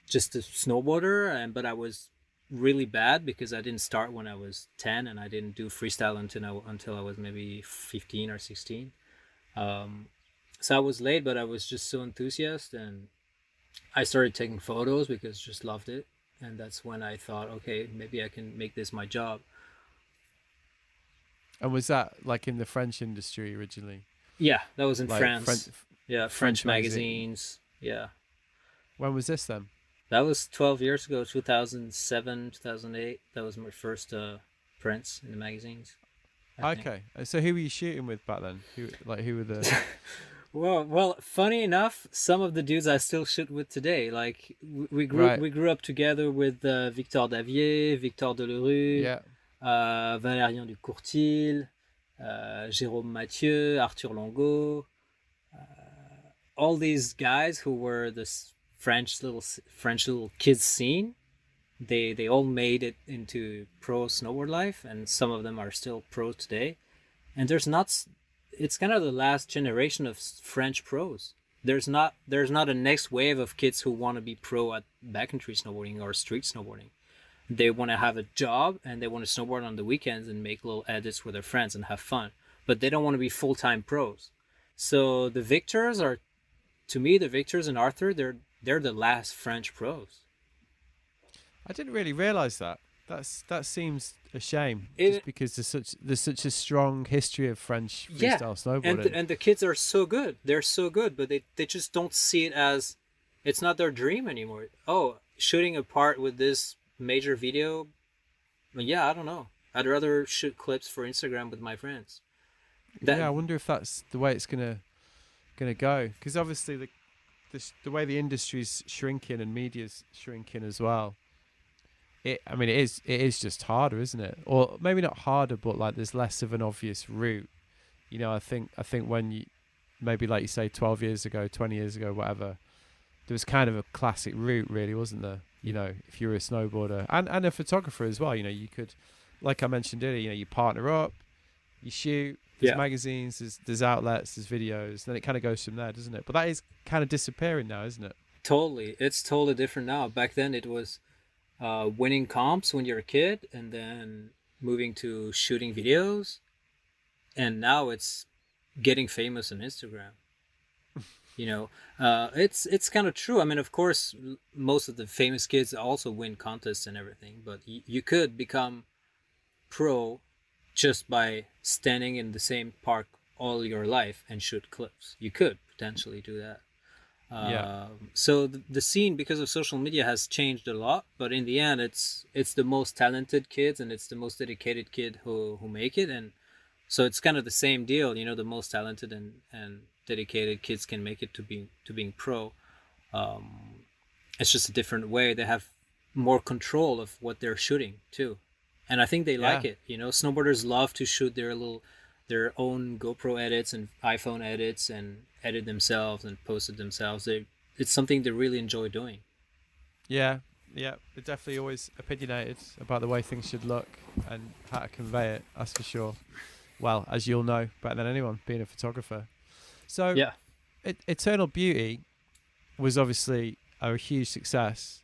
just a snowboarder, but I was really bad because I didn't start when I was 10, and I didn't do freestyle until I was maybe 15 or 16. Um, so I was late, but I was just so enthusiastic, and I started taking photos because just loved it. And that's when I thought, okay, maybe I can make this my job. And was that like in the French industry originally? Yeah, that was in Like France. Yeah, French magazine. magazines. Yeah. When was this then? That was 12 years ago, 2007, 2008. That was my first prints in the magazines, I think. Okay. So who were you shooting with back then? Who were the Well, funny enough, some of the dudes I still shoot with today. Like right? we grew up together with Victor Davier, Victor Delerue, Yeah. Valérien Ducourtil, Jérôme Mathieu, Arthur Longo, all these guys who were this French little kids scene. They all made it into pro snowboard life, and some of them are still pro today. And it's kind of the last generation of French pros. There's not a next wave of kids who want to be pro at backcountry snowboarding or street snowboarding. They want to have a job and they want to snowboard on the weekends and make little edits with their friends and have fun, but they don't want to be full-time pros. So the victors are, to me, the victors and Arthur, they're the last French pros. I didn't really realize that. That seems a shame, It, just because there's such a strong history of French yeah, freestyle snowboarding. and the kids are so good. They're so good, but they just don't see it as, it's not their dream anymore. Oh, shooting a part with this major video, well, yeah, I don't know. I'd rather shoot clips for Instagram with my friends. Yeah, I wonder if that's the way it's gonna go. Because obviously the way the industry's shrinking and media's shrinking as well. I mean, it is just harder, isn't it? Or maybe not harder, but like there's less of an obvious route. You know, I think when you maybe like you say 12 years ago, 20 years ago, whatever, there was kind of a classic route, really, wasn't there? You know, if you were a snowboarder and a photographer as well, you know, you could, like I mentioned earlier, you know, you partner up, you shoot. There's magazines, there's outlets, there's videos. Then it kind of goes from there, doesn't it? But that is kind of disappearing now, isn't it? Totally. It's totally different now. Back then it was winning comps when you're a kid, and then moving to shooting videos, and now it's getting famous on Instagram. You know, it's kind of true. I mean, of course, most of the famous kids also win contests and everything, but you could become pro just by standing in the same park all your life and shoot clips. You could potentially do that. Yeah. So the scene, because of social media, has changed a lot, but in the end, it's the most talented kids and it's the most dedicated kid who make it, and so it's kind of the same deal. You know, the most talented and dedicated kids can make it to being pro. It's just a different way. They have more control of what they're shooting too, and I think they like it. You know, snowboarders love to shoot their own GoPro edits and iPhone edits and edit themselves and post it themselves. It's something they really enjoy doing. Yeah, they're definitely always opinionated about the way things should look and how to convey it. That's for sure. Well, as you'll know better than anyone, being a photographer. So, yeah, Eternal Beauty was obviously a huge success,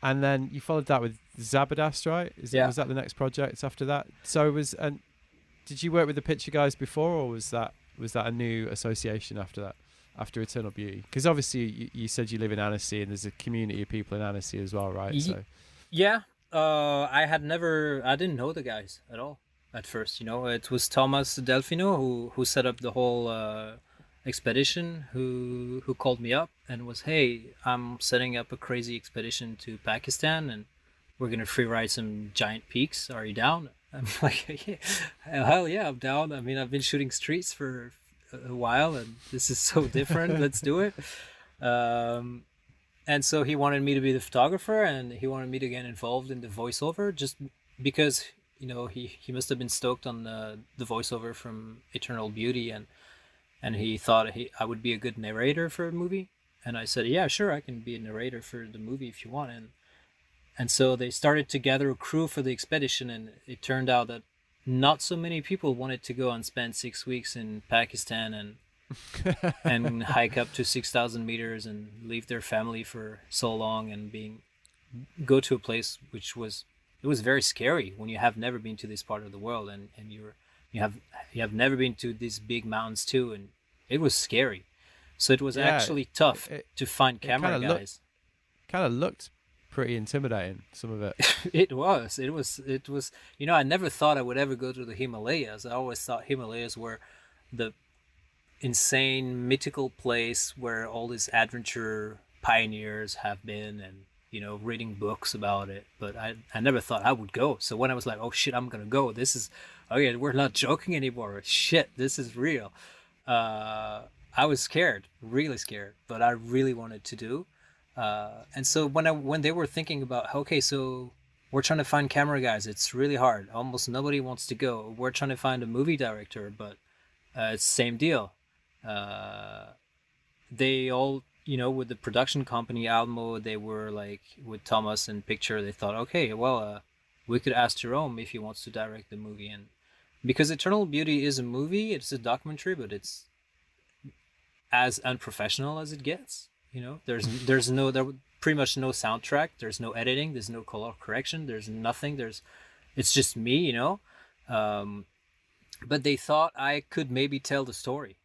and then you followed that with Zabadast, right? Was that the next project after that? So did you work with the picture guys before, or was that a new association after that, after Eternal Beauty? Because obviously you said you live in Annecy and there's a community of people in Annecy as well, right? So yeah, I didn't know the guys at all at first. You know, it was Thomas Delfino who set up the whole expedition, who called me up and was, hey, I'm setting up a crazy expedition to Pakistan and we're gonna free ride some giant peaks. Are you down? I'm like, yeah, hell yeah, I'm down. I mean, I've been shooting streets for a while and this is so different. Let's do it. And so he wanted me to be the photographer and he wanted me to get involved in the voiceover, just because, you know, he must have been stoked on the voiceover from Eternal Beauty, and he thought I would be a good narrator for a movie. And I said, yeah, sure, I can be a narrator for the movie if you want. And so they started to gather a crew for the expedition, and it turned out that not so many people wanted to go and spend 6 weeks in Pakistan and hike up to 6,000 meters and leave their family for so long and go to a place which was, it was very scary when you have never been to this part of the world, and you have never been to these big mountains too, and it was scary. So it was Yeah, actually tough it to find it camera guys. kind of looked pretty intimidating. Some of it. It was. I never thought I would ever go to the Himalayas. I always thought Himalayas were the insane mythical place where all these adventure pioneers have been, and reading books about it, but I never thought I would go. So when I was like, oh shit, I'm gonna go, this is okay, we're not joking anymore, shit, this is real. I was scared, really scared, but I really wanted to do. And so when they were thinking about, okay, so we're trying to find camera guys, it's really hard, almost nobody wants to go. We're trying to find a movie director, but it's the same deal. They all, with the production company Almo, they were like, with Thomas and Picture, they thought, okay, well, we could ask Jerome if he wants to direct the movie. And because Eternal Beauty is a movie, it's a documentary, but it's as unprofessional as it gets. There pretty much no soundtrack, there's no editing, there's no color correction, there's nothing, it's just me. But they thought I could maybe tell the story,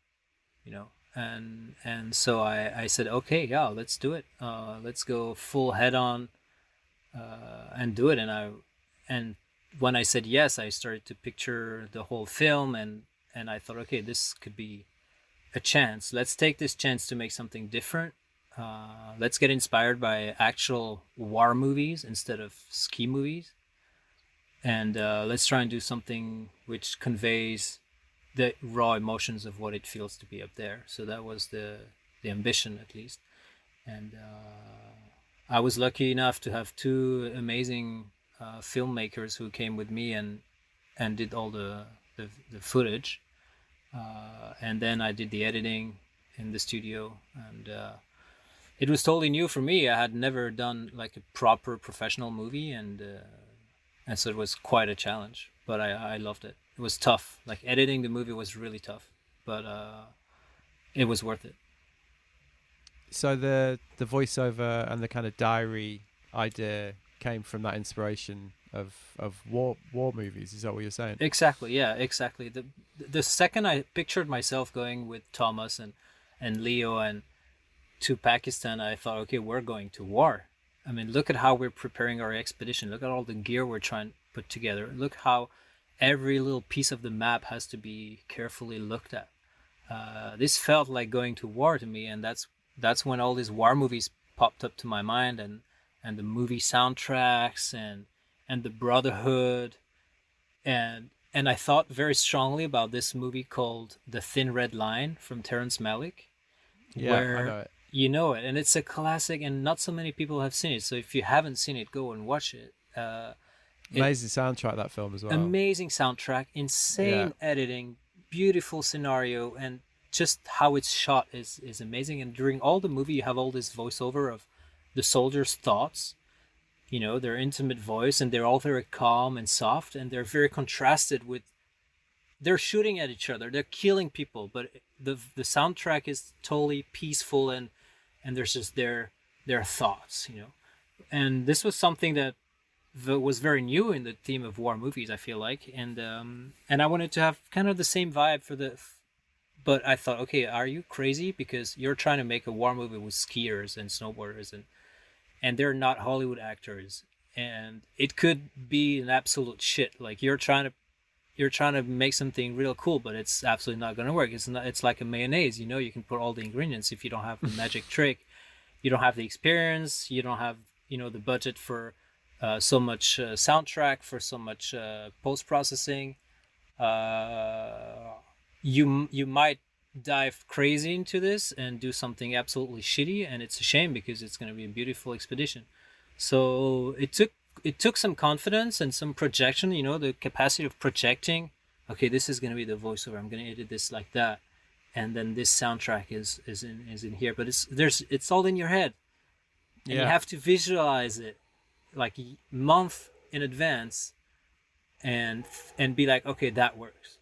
and so I said, okay, yeah, let's do it. Let's go full head on and do it. And when I said yes, I started to picture the whole film, and I thought, okay, this could be a chance. Let's take this chance to make something different. Let's get inspired by actual war movies instead of ski movies. And let's try and do something which conveys the raw emotions of what it feels to be up there. So that was the ambition, at least. And I was lucky enough to have two amazing filmmakers who came with me and did all the footage. And then I did the editing in the studio, and it was totally new for me. I had never done like a proper professional movie, and so it was quite a challenge, but I loved it. It was tough. Like, editing the movie was really tough, but it was worth it. So the voiceover and the kind of diary idea came from that inspiration of war movies. Is that what you're saying? Exactly. Yeah, exactly. The second I pictured myself going with Thomas and Leo and to Pakistan, I thought, okay, we're going to war. I mean, look at how we're preparing our expedition. Look at all the gear we're trying to put together. Look how every little piece of the map has to be carefully looked at. This felt like going to war to me, and that's when all these war movies popped up to my mind, and the movie soundtracks and the brotherhood, and I thought very strongly about this movie called The Thin Red Line from Terrence Malick. Yeah, where I know it. You know it, and it's a classic, and not so many people have seen it. So if you haven't seen it, go and watch it. Amazing soundtrack, that film as well. Amazing soundtrack, insane editing, beautiful scenario, and just how it's shot is amazing. And during all the movie, you have all this voiceover of the soldiers' thoughts, their intimate voice, and they're all very calm and soft, and they're very contrasted with, they're shooting at each other, they're killing people, but the soundtrack is totally peaceful, and there's just their thoughts, And this was something that was very new in the theme of war movies, I feel like, and I wanted to have kind of the same vibe but I thought, okay, are you crazy? Because you're trying to make a war movie with skiers and snowboarders, and they're not Hollywood actors, and it could be an absolute shit. Like, you're trying to make something real cool, but it's absolutely not going to work. It's like a mayonnaise, you can put all the ingredients. If you don't have the magic trick, you don't have the experience, you don't have, the budget for so much soundtrack, for so much post-processing, you might dive crazy into this and do something absolutely shitty, and it's a shame because it's going to be a beautiful expedition. So it took some confidence and some projection, the capacity of projecting, okay, this is going to be the voiceover, I'm going to edit this like that, and then this soundtrack is in here, but it's all in your head, and you have to visualize it like a month in advance, and be like, okay, that works.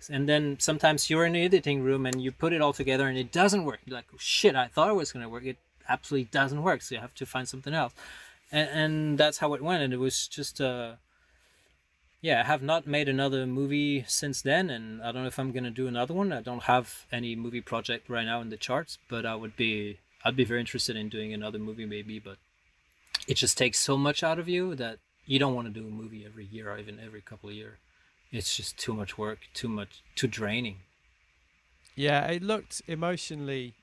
And then sometimes you're in the editing room and you put it all together and it doesn't work. You're like, oh, shit, I thought it was going to work. It absolutely doesn't work. So you have to find something else. and that's how it went. And it was just yeah, I have not made another movie since then, and I don't know if I'm gonna do another one. I don't have any movie project right now in the charts, but I'd be very interested in doing another movie maybe. But it just takes so much out of you that you don't want to do a movie every year or even every couple of years. It's just too much work, too draining. Yeah, it looked emotionally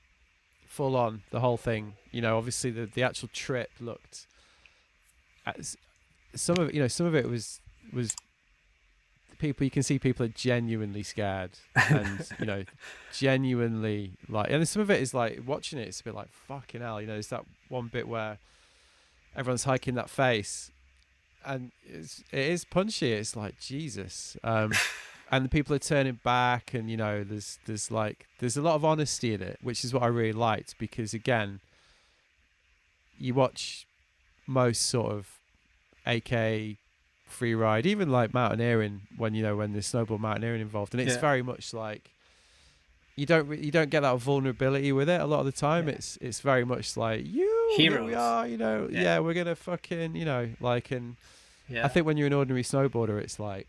full on, the whole thing. You know, obviously the actual trip looked as some of it, you know, some of it was people, you can see people are genuinely scared and you know, genuinely like, and some of it is like watching it, it's a bit like fucking hell, you know. There's that one bit where everyone's hiking that face and it is punchy, it's like Jesus, and the people are turning back, and you know, there's a lot of honesty in it, which is what I really liked, because again, you watch most sort of AK free ride, even like mountaineering, when there's snowboard mountaineering involved, and it's very much like you don't get that vulnerability with it a lot of the time. It's very much like Heroes. Here we are, you know, we're gonna fucking, you know, like, and I think when you're an ordinary snowboarder, it's like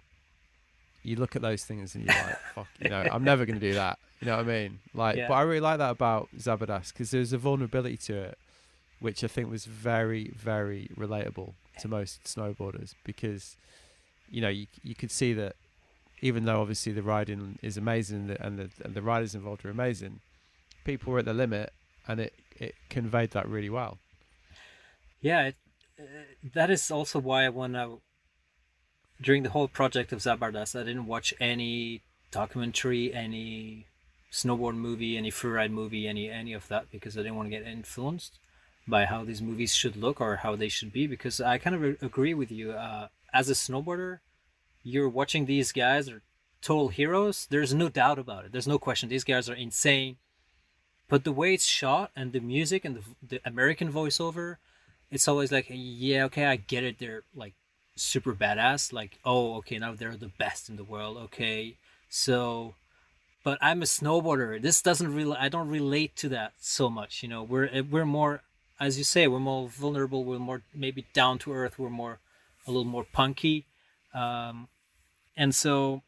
you look at those things and you're like, fuck, you know, I'm never gonna do that, you know what I mean? Like, but I really like that about Zabadast, because there's a vulnerability to it which I think was very, very relatable to most snowboarders, because you know, you could see that even though obviously the riding is amazing and the riders involved are amazing, people were at the limit, and it conveyed that really well. Yeah, that is also why during the whole project of Zabardast, I didn't watch any documentary, any snowboard movie, any freeride movie, any of that, because I didn't want to get influenced by how these movies should look or how they should be, because I kind of agree with you. As a snowboarder, you're watching these guys are total heroes. There's no doubt about it. There's no question. These guys are insane. But the way it's shot and the music and the American voiceover, it's always like, yeah, okay, I get it. They're like super badass. Like, oh, okay, now they're the best in the world. Okay, so, but I'm a snowboarder. This doesn't really, I don't relate to that so much. You know, we're more, as you say, we're more vulnerable. We're more maybe down to earth. We're more a little more punky, and so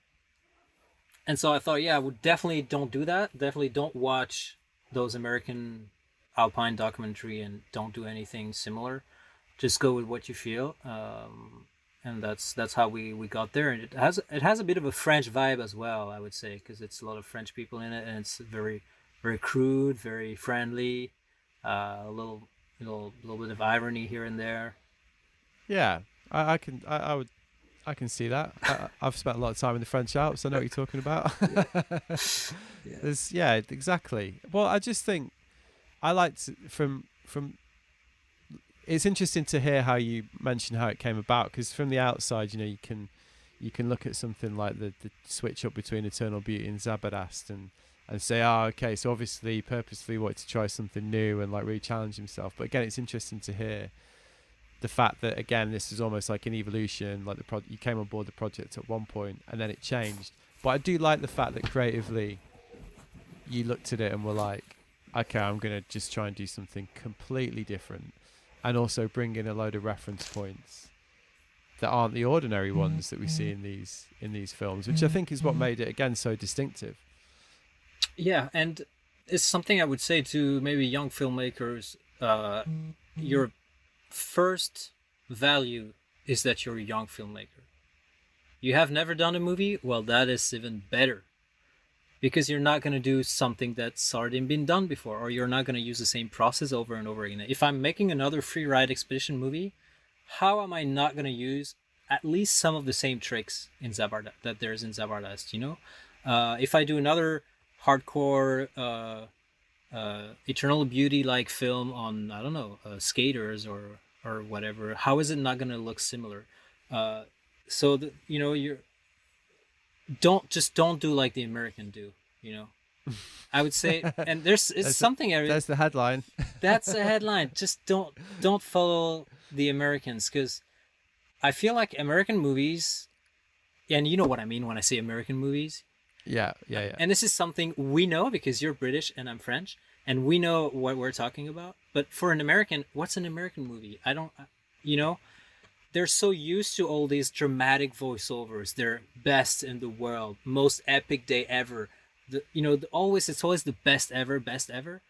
I thought, yeah, I would definitely don't do that. Definitely don't watch those American alpine documentary, and don't do anything similar. Just go with what you feel, and that's how we got there. And it has a bit of a French vibe as well, I would say, because it's a lot of French people in it, and it's very, very crude, very friendly, a little bit of irony here and there. Yeah, I can see that. I've spent a lot of time in the French Alps. I know what you're talking about. Yeah, exactly. Well, I just think I liked from. It's interesting to hear how you mentioned how it came about, because from the outside, you know, you can look at something like the switch up between Eternal Beauty and Zabadast and say, okay, so obviously he purposefully wanted to try something new and like really challenge himself. But again, it's interesting to hear the fact that, again, this is almost like an evolution. Like you came on board the project at one point and then it changed. But I do like the fact that creatively you looked at it and were like, okay, I'm going to just try and do something completely different, and also bring in a load of reference points that aren't the ordinary ones that we see in these films, which I think is what made it, again, so distinctive. Yeah, and it's something I would say to maybe young filmmakers. Your first value is that you're a young filmmaker. You have never done a movie? Well, that is even better, because you're not going to do something that's already been done before, or you're not going to use the same process over and over again. If I'm making another freeride expedition movie, how am I not going to use at least some of the same tricks in Zabardast that there's in Zabardast, you know? If I do another hardcore Eternal Beauty like film on, I don't know, skaters or whatever, how is it not going to look similar? So that, you know, don't do like the American do, you know. I would say, and that's the headline. That's the headline. Just don't follow the Americans, because I feel like American movies, and you know what I mean when I say American movies. Yeah. And this is something we know, because you're British and I'm French, and we know what we're talking about. But for an American, what's an American movie? you know, they're so used to all these dramatic voiceovers. They're best in the world, most epic day ever. Always it's always the best ever.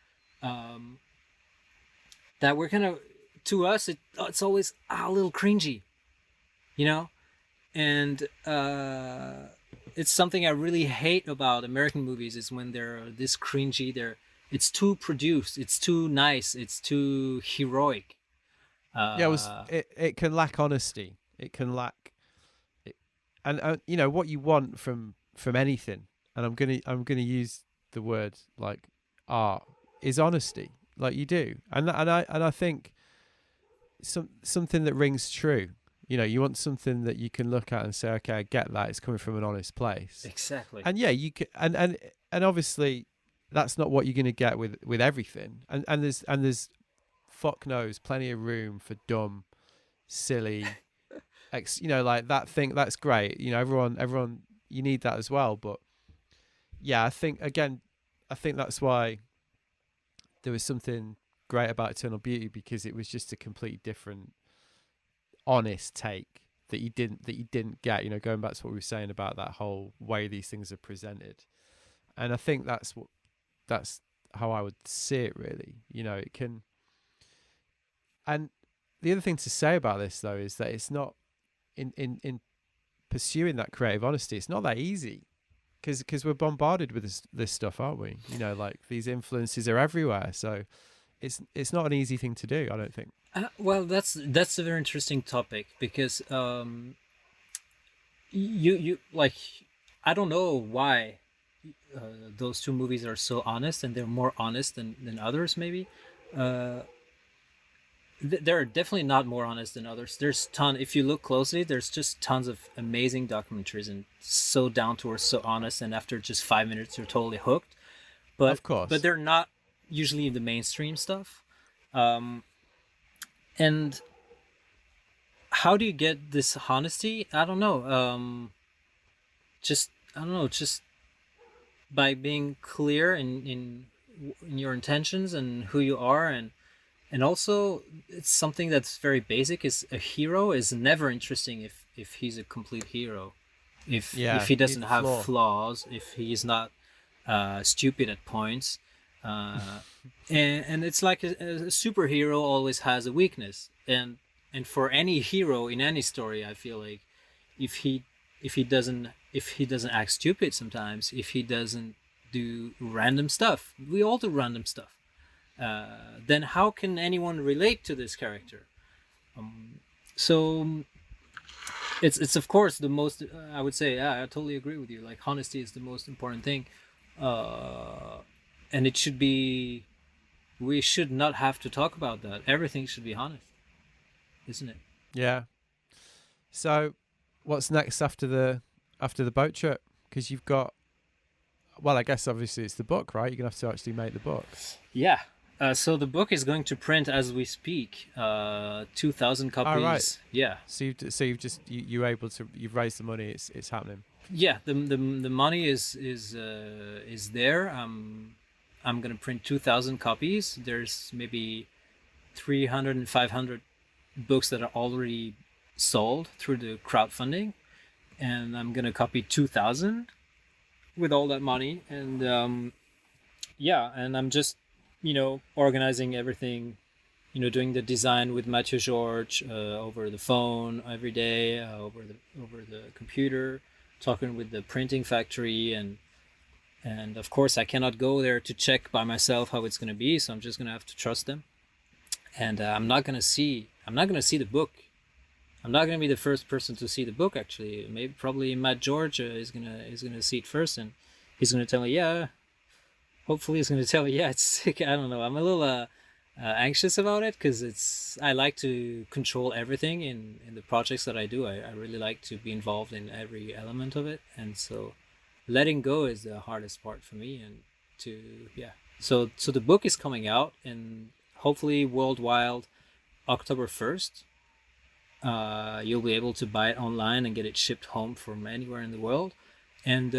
Um, that we're gonna to us it's always a little cringy, you know, and it's something I really hate about American movies is when they're this cringy. It's too produced, it's too nice, it's too heroic. Yeah, it can lack honesty. It can lack it, and what you want from anything. And I'm gonna use the word like art is honesty, like you do, and I think something that rings true. You want something that you can look at and say, okay, I get that. It's coming from an honest place. Exactly. And yeah, you can, and obviously, that's not what you're going to get with everything. And there's fuck knows plenty of room for dumb, silly, like that thing. That's great. Everyone, you need that as well. But yeah, I think that's why there was something great about Eternal Beauty, because it was just a completely different, honest take that you didn't get. Going back to what we were saying about that whole way these things are presented, and I think that's how I would see it. Really, it can. And the other thing to say about this though is that it's not in pursuing that creative honesty. It's not that easy, because we're bombarded with this stuff, aren't we? Like these influences are everywhere, so it's not an easy thing to do, I don't think. Well, that's a very interesting topic, because you like, I don't know why those two movies are so honest, and they're more honest than others maybe. They're definitely not more honest than others. If you look closely, there's just tons of amazing documentaries, and so down to earth, so honest, and after just 5 minutes you're totally hooked. But of course, but they're not usually the mainstream stuff. And how do you get this honesty? I don't know. Just by being clear in your intentions and who you are, and also it's something that's very basic. Is a hero is never interesting if he's a complete hero, if he doesn't have flaws, if he's not stupid at points. And it's like a superhero always has a weakness, and for any hero in any story, I feel like if he doesn't act stupid sometimes, if he doesn't do random stuff, we all do random stuff, then how can anyone relate to this character? So it's of course the most, I would say, yeah, I totally agree with you, like honesty is the most important thing. And it should be, we should not have to talk about that. Everything should be honest, isn't it? Yeah. So what's next after the boat trip? Because you've got, well, I guess obviously it's the book, right? You're going to have to actually make the book. Yeah. So the book is going to print as we speak. 2,000 copies. Oh, right. Yeah. So you're able to, you've raised the money. It's happening. Yeah. The money is there. I'm going to print 2,000 copies. There's maybe 300 and 500 books that are already sold through the crowdfunding. And I'm going to copy 2,000 with all that money. And and I'm just, organizing everything, doing the design with Mathieu Georges over the phone every day, over the computer, talking with the printing factory, and of course I cannot go there to check by myself how it's going to be, so I'm just going to have to trust them. And I'm not going to see the book. I'm not going to be the first person to see the book, actually. Probably Matt George is going to see it first, and he's going to tell me, yeah, hopefully he's going to tell me, yeah, it's sick. I don't know. I'm a little anxious about it, because I like to control everything in the projects that I do. I really like to be involved in every element of it, and so letting go is the hardest part for me. And so the book is coming out, and hopefully worldwide October 1st. You'll be able to buy it online and get it shipped home from anywhere in the world. And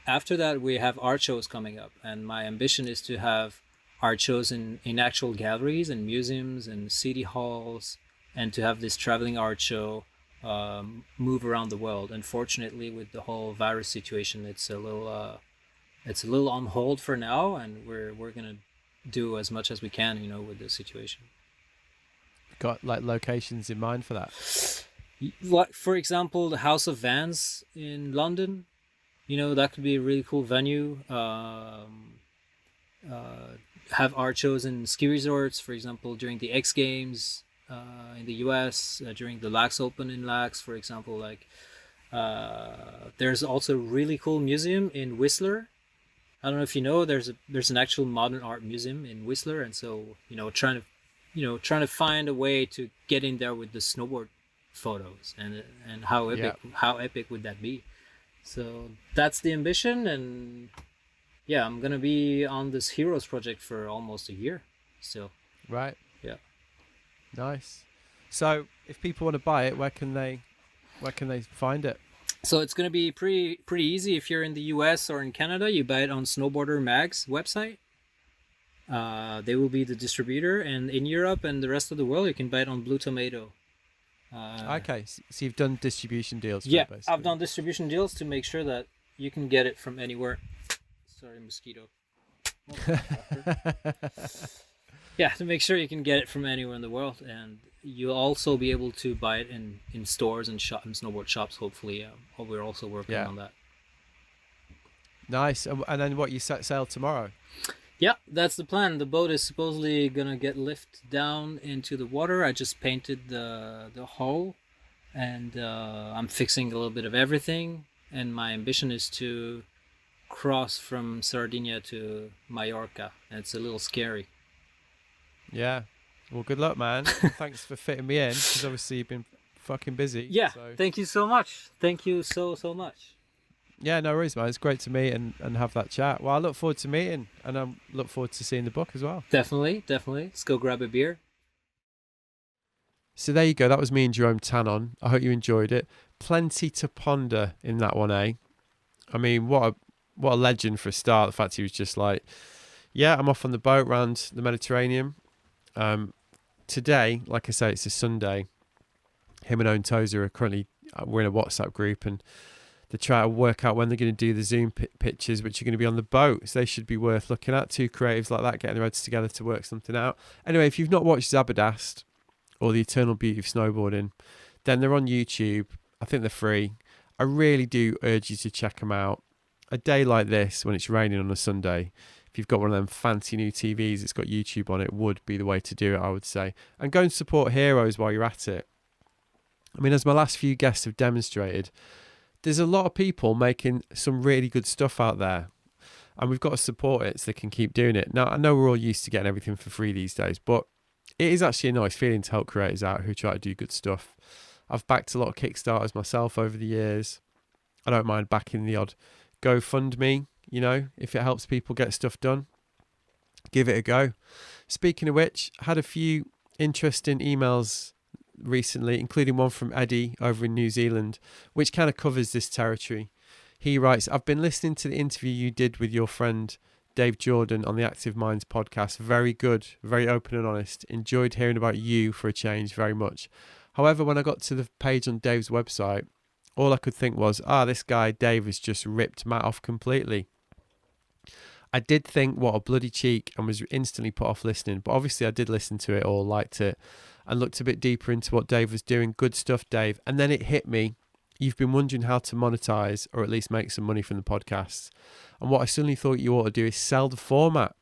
after that, we have art shows coming up, and my ambition is to have art shows in actual galleries and museums and city halls and to have this traveling art show move around the world. Unfortunately, with the whole virus situation, it's a little on hold for now, and we're gonna do as much as we can, with the situation. Got like locations in mind for that? Like, for example, the House of Vans in London, that could be a really cool venue. Have art shows in ski resorts, for example, during the X Games in the US, during the Lax Open in Lax, for example. Like, there's also a really cool museum in Whistler. I don't know if you know, there's an actual modern art museum in Whistler, and so trying to find a way to get in there with the snowboard photos, and how epic would that be? So that's the ambition, and yeah, I'm gonna be on this Heroes project for almost a year still. Right. Yeah. Nice. So if people want to buy it, where can they find it? So it's gonna be pretty easy. If you're in the US or in Canada, you buy it on Snowboarder Mag's website. They will be the distributor, and in Europe and the rest of the world, you can buy it on Blue Tomato. Okay, so you've done distribution deals. Yeah, I've done distribution deals to make sure that you can get it from anywhere. Sorry, mosquito. Yeah, to make sure you can get it from anywhere in the world, and you'll also be able to buy it in stores and snowboard shops. Hopefully, we're also working on that. Nice. And then what, you set sail tomorrow? Yeah, that's the plan. The boat is supposedly gonna get lifted down into the water. I just painted the hull, and I'm fixing a little bit of everything. And my ambition is to cross from Sardinia to Mallorca. And it's a little scary. Yeah. Well, good luck, man. Thanks for fitting me in, because obviously you've been fucking busy. Yeah. So. Thank you so much. Thank you so much. Yeah, no worries, man. It's great to meet and have that chat. Well, I look forward to meeting, and I look forward to seeing the book as well. Definitely. Let's go grab a beer. So there you go. That was me and Jerome Tanon. I hope you enjoyed it. Plenty to ponder in that one, eh? I mean, what a legend for a start. The fact he was just like, yeah, I'm off on the boat around the Mediterranean. Today, like I say, it's a Sunday. Him and Owen Tozer are currently, we're in a WhatsApp group, and they try to work out when they're going to do the Zoom pictures, which are going to be on the boat. So they should be worth looking at. Two creatives like that getting their heads together to work something out. Anyway, if you've not watched Zabadast or the Eternal Beauty of Snowboarding, then they're on YouTube. I think they're free. I really do urge you to check them out. A day like this, when it's raining on a Sunday, if you've got one of them fancy new TVs that's got YouTube on it, would be the way to do it, I would say. And go and support heroes while you're at it. I mean, as my last few guests have demonstrated, there's a lot of people making some really good stuff out there, and we've got to support it so they can keep doing it. Now, I know we're all used to getting everything for free these days, but it is actually a nice feeling to help creators out who try to do good stuff. I've backed a lot of Kickstarters myself over the years. I don't mind backing the odd GoFundMe, if it helps people get stuff done. Give it a go. Speaking of which, I had a few interesting emails recently, including one from Eddie over in New Zealand, which kind of covers this territory. He writes, I've been listening to the interview you did with your friend Dave Jordan on the Active Minds podcast. Very good, very open and honest. Enjoyed hearing about you for a change very much. However, when I got to the page on Dave's website, all I could think was, this guy Dave has just ripped Matt off completely. I did think, what a bloody cheek, and was instantly put off listening. But obviously I did listen to it all, liked it, and looked a bit deeper into what Dave was doing. Good stuff, Dave. And then it hit me. You've been wondering how to monetize, or at least make some money from the podcasts. And what I suddenly thought you ought to do is sell the format.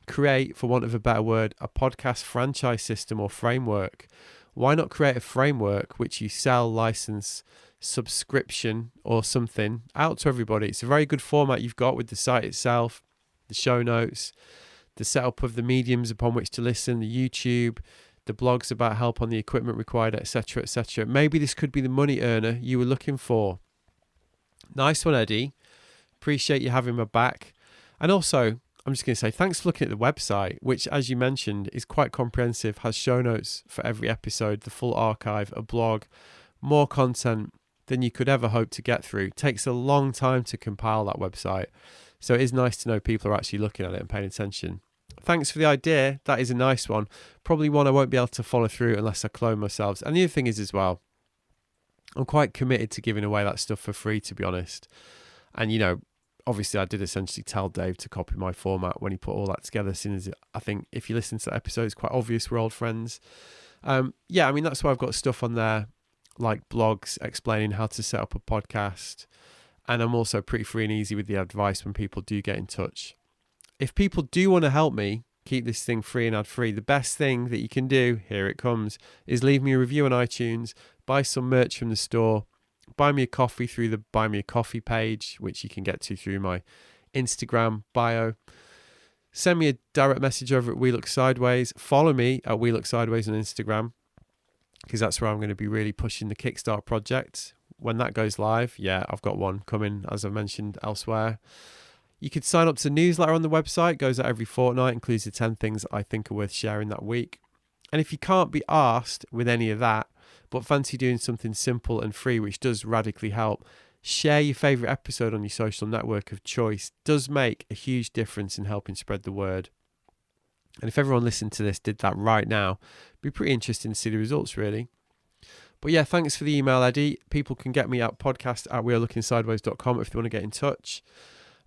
Create, for want of a better word, a podcast franchise system or framework. Why not create a framework which you sell, license, subscription or something out to everybody? It's a very good format you've got with the site itself, the show notes, the setup of the mediums upon which to listen, the YouTube, the blogs about help on the equipment required, etc., etc. Maybe this could be the money earner you were looking for. Nice one, Eddie. Appreciate you having my back. And also, I'm just going to say thanks for looking at the website, which, as you mentioned, is quite comprehensive, has show notes for every episode, the full archive, a blog, more content than you could ever hope to get through. It takes a long time to compile that website. So it is nice to know people are actually looking at it and paying attention. thanks for the idea. That is a nice one. Probably one I won't be able to follow through unless I clone myself. And the other thing is as well, I'm quite committed to giving away that stuff for free, to be honest. And, you know, obviously I did essentially tell Dave to copy my format when he put all that together, since I think if you listen to that episode, it's quite obvious we're old friends. Yeah, I mean, that's why I've got stuff on there, like blogs explaining how to set up a podcast. And I'm also pretty free and easy with the advice when people do get in touch. If people do want to help me keep this thing free and ad-free, the best thing that you can do, here it comes, is leave me a review on iTunes, buy some merch from the store, buy me a coffee through the Buy Me a Coffee page, which you can get to through my Instagram bio. Send me a direct message over at We Look Sideways. Follow me at We Look Sideways on Instagram, because that's where I'm going to be really pushing the Kickstart project. When that goes live, yeah, I've got one coming, as I've mentioned elsewhere. You could sign up to the newsletter on the website. Goes out every fortnight, includes the 10 things I think are worth sharing that week. And if you can't be arsed with any of that, but fancy doing something simple and free, which does radically help, share your favourite episode on your social network of choice. Does make a huge difference in helping spread the word. And if everyone listening to this did that right now, it'd be pretty interesting to see the results, really. But yeah, thanks for the email, Eddie. People can get me at podcast@wearelookingsideways.com if they want to get in touch.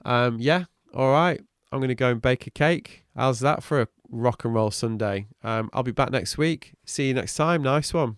Yeah, all right. I'm going to go and bake a cake. How's that for a rock and roll Sunday? I'll be back next week. See you next time. Nice one.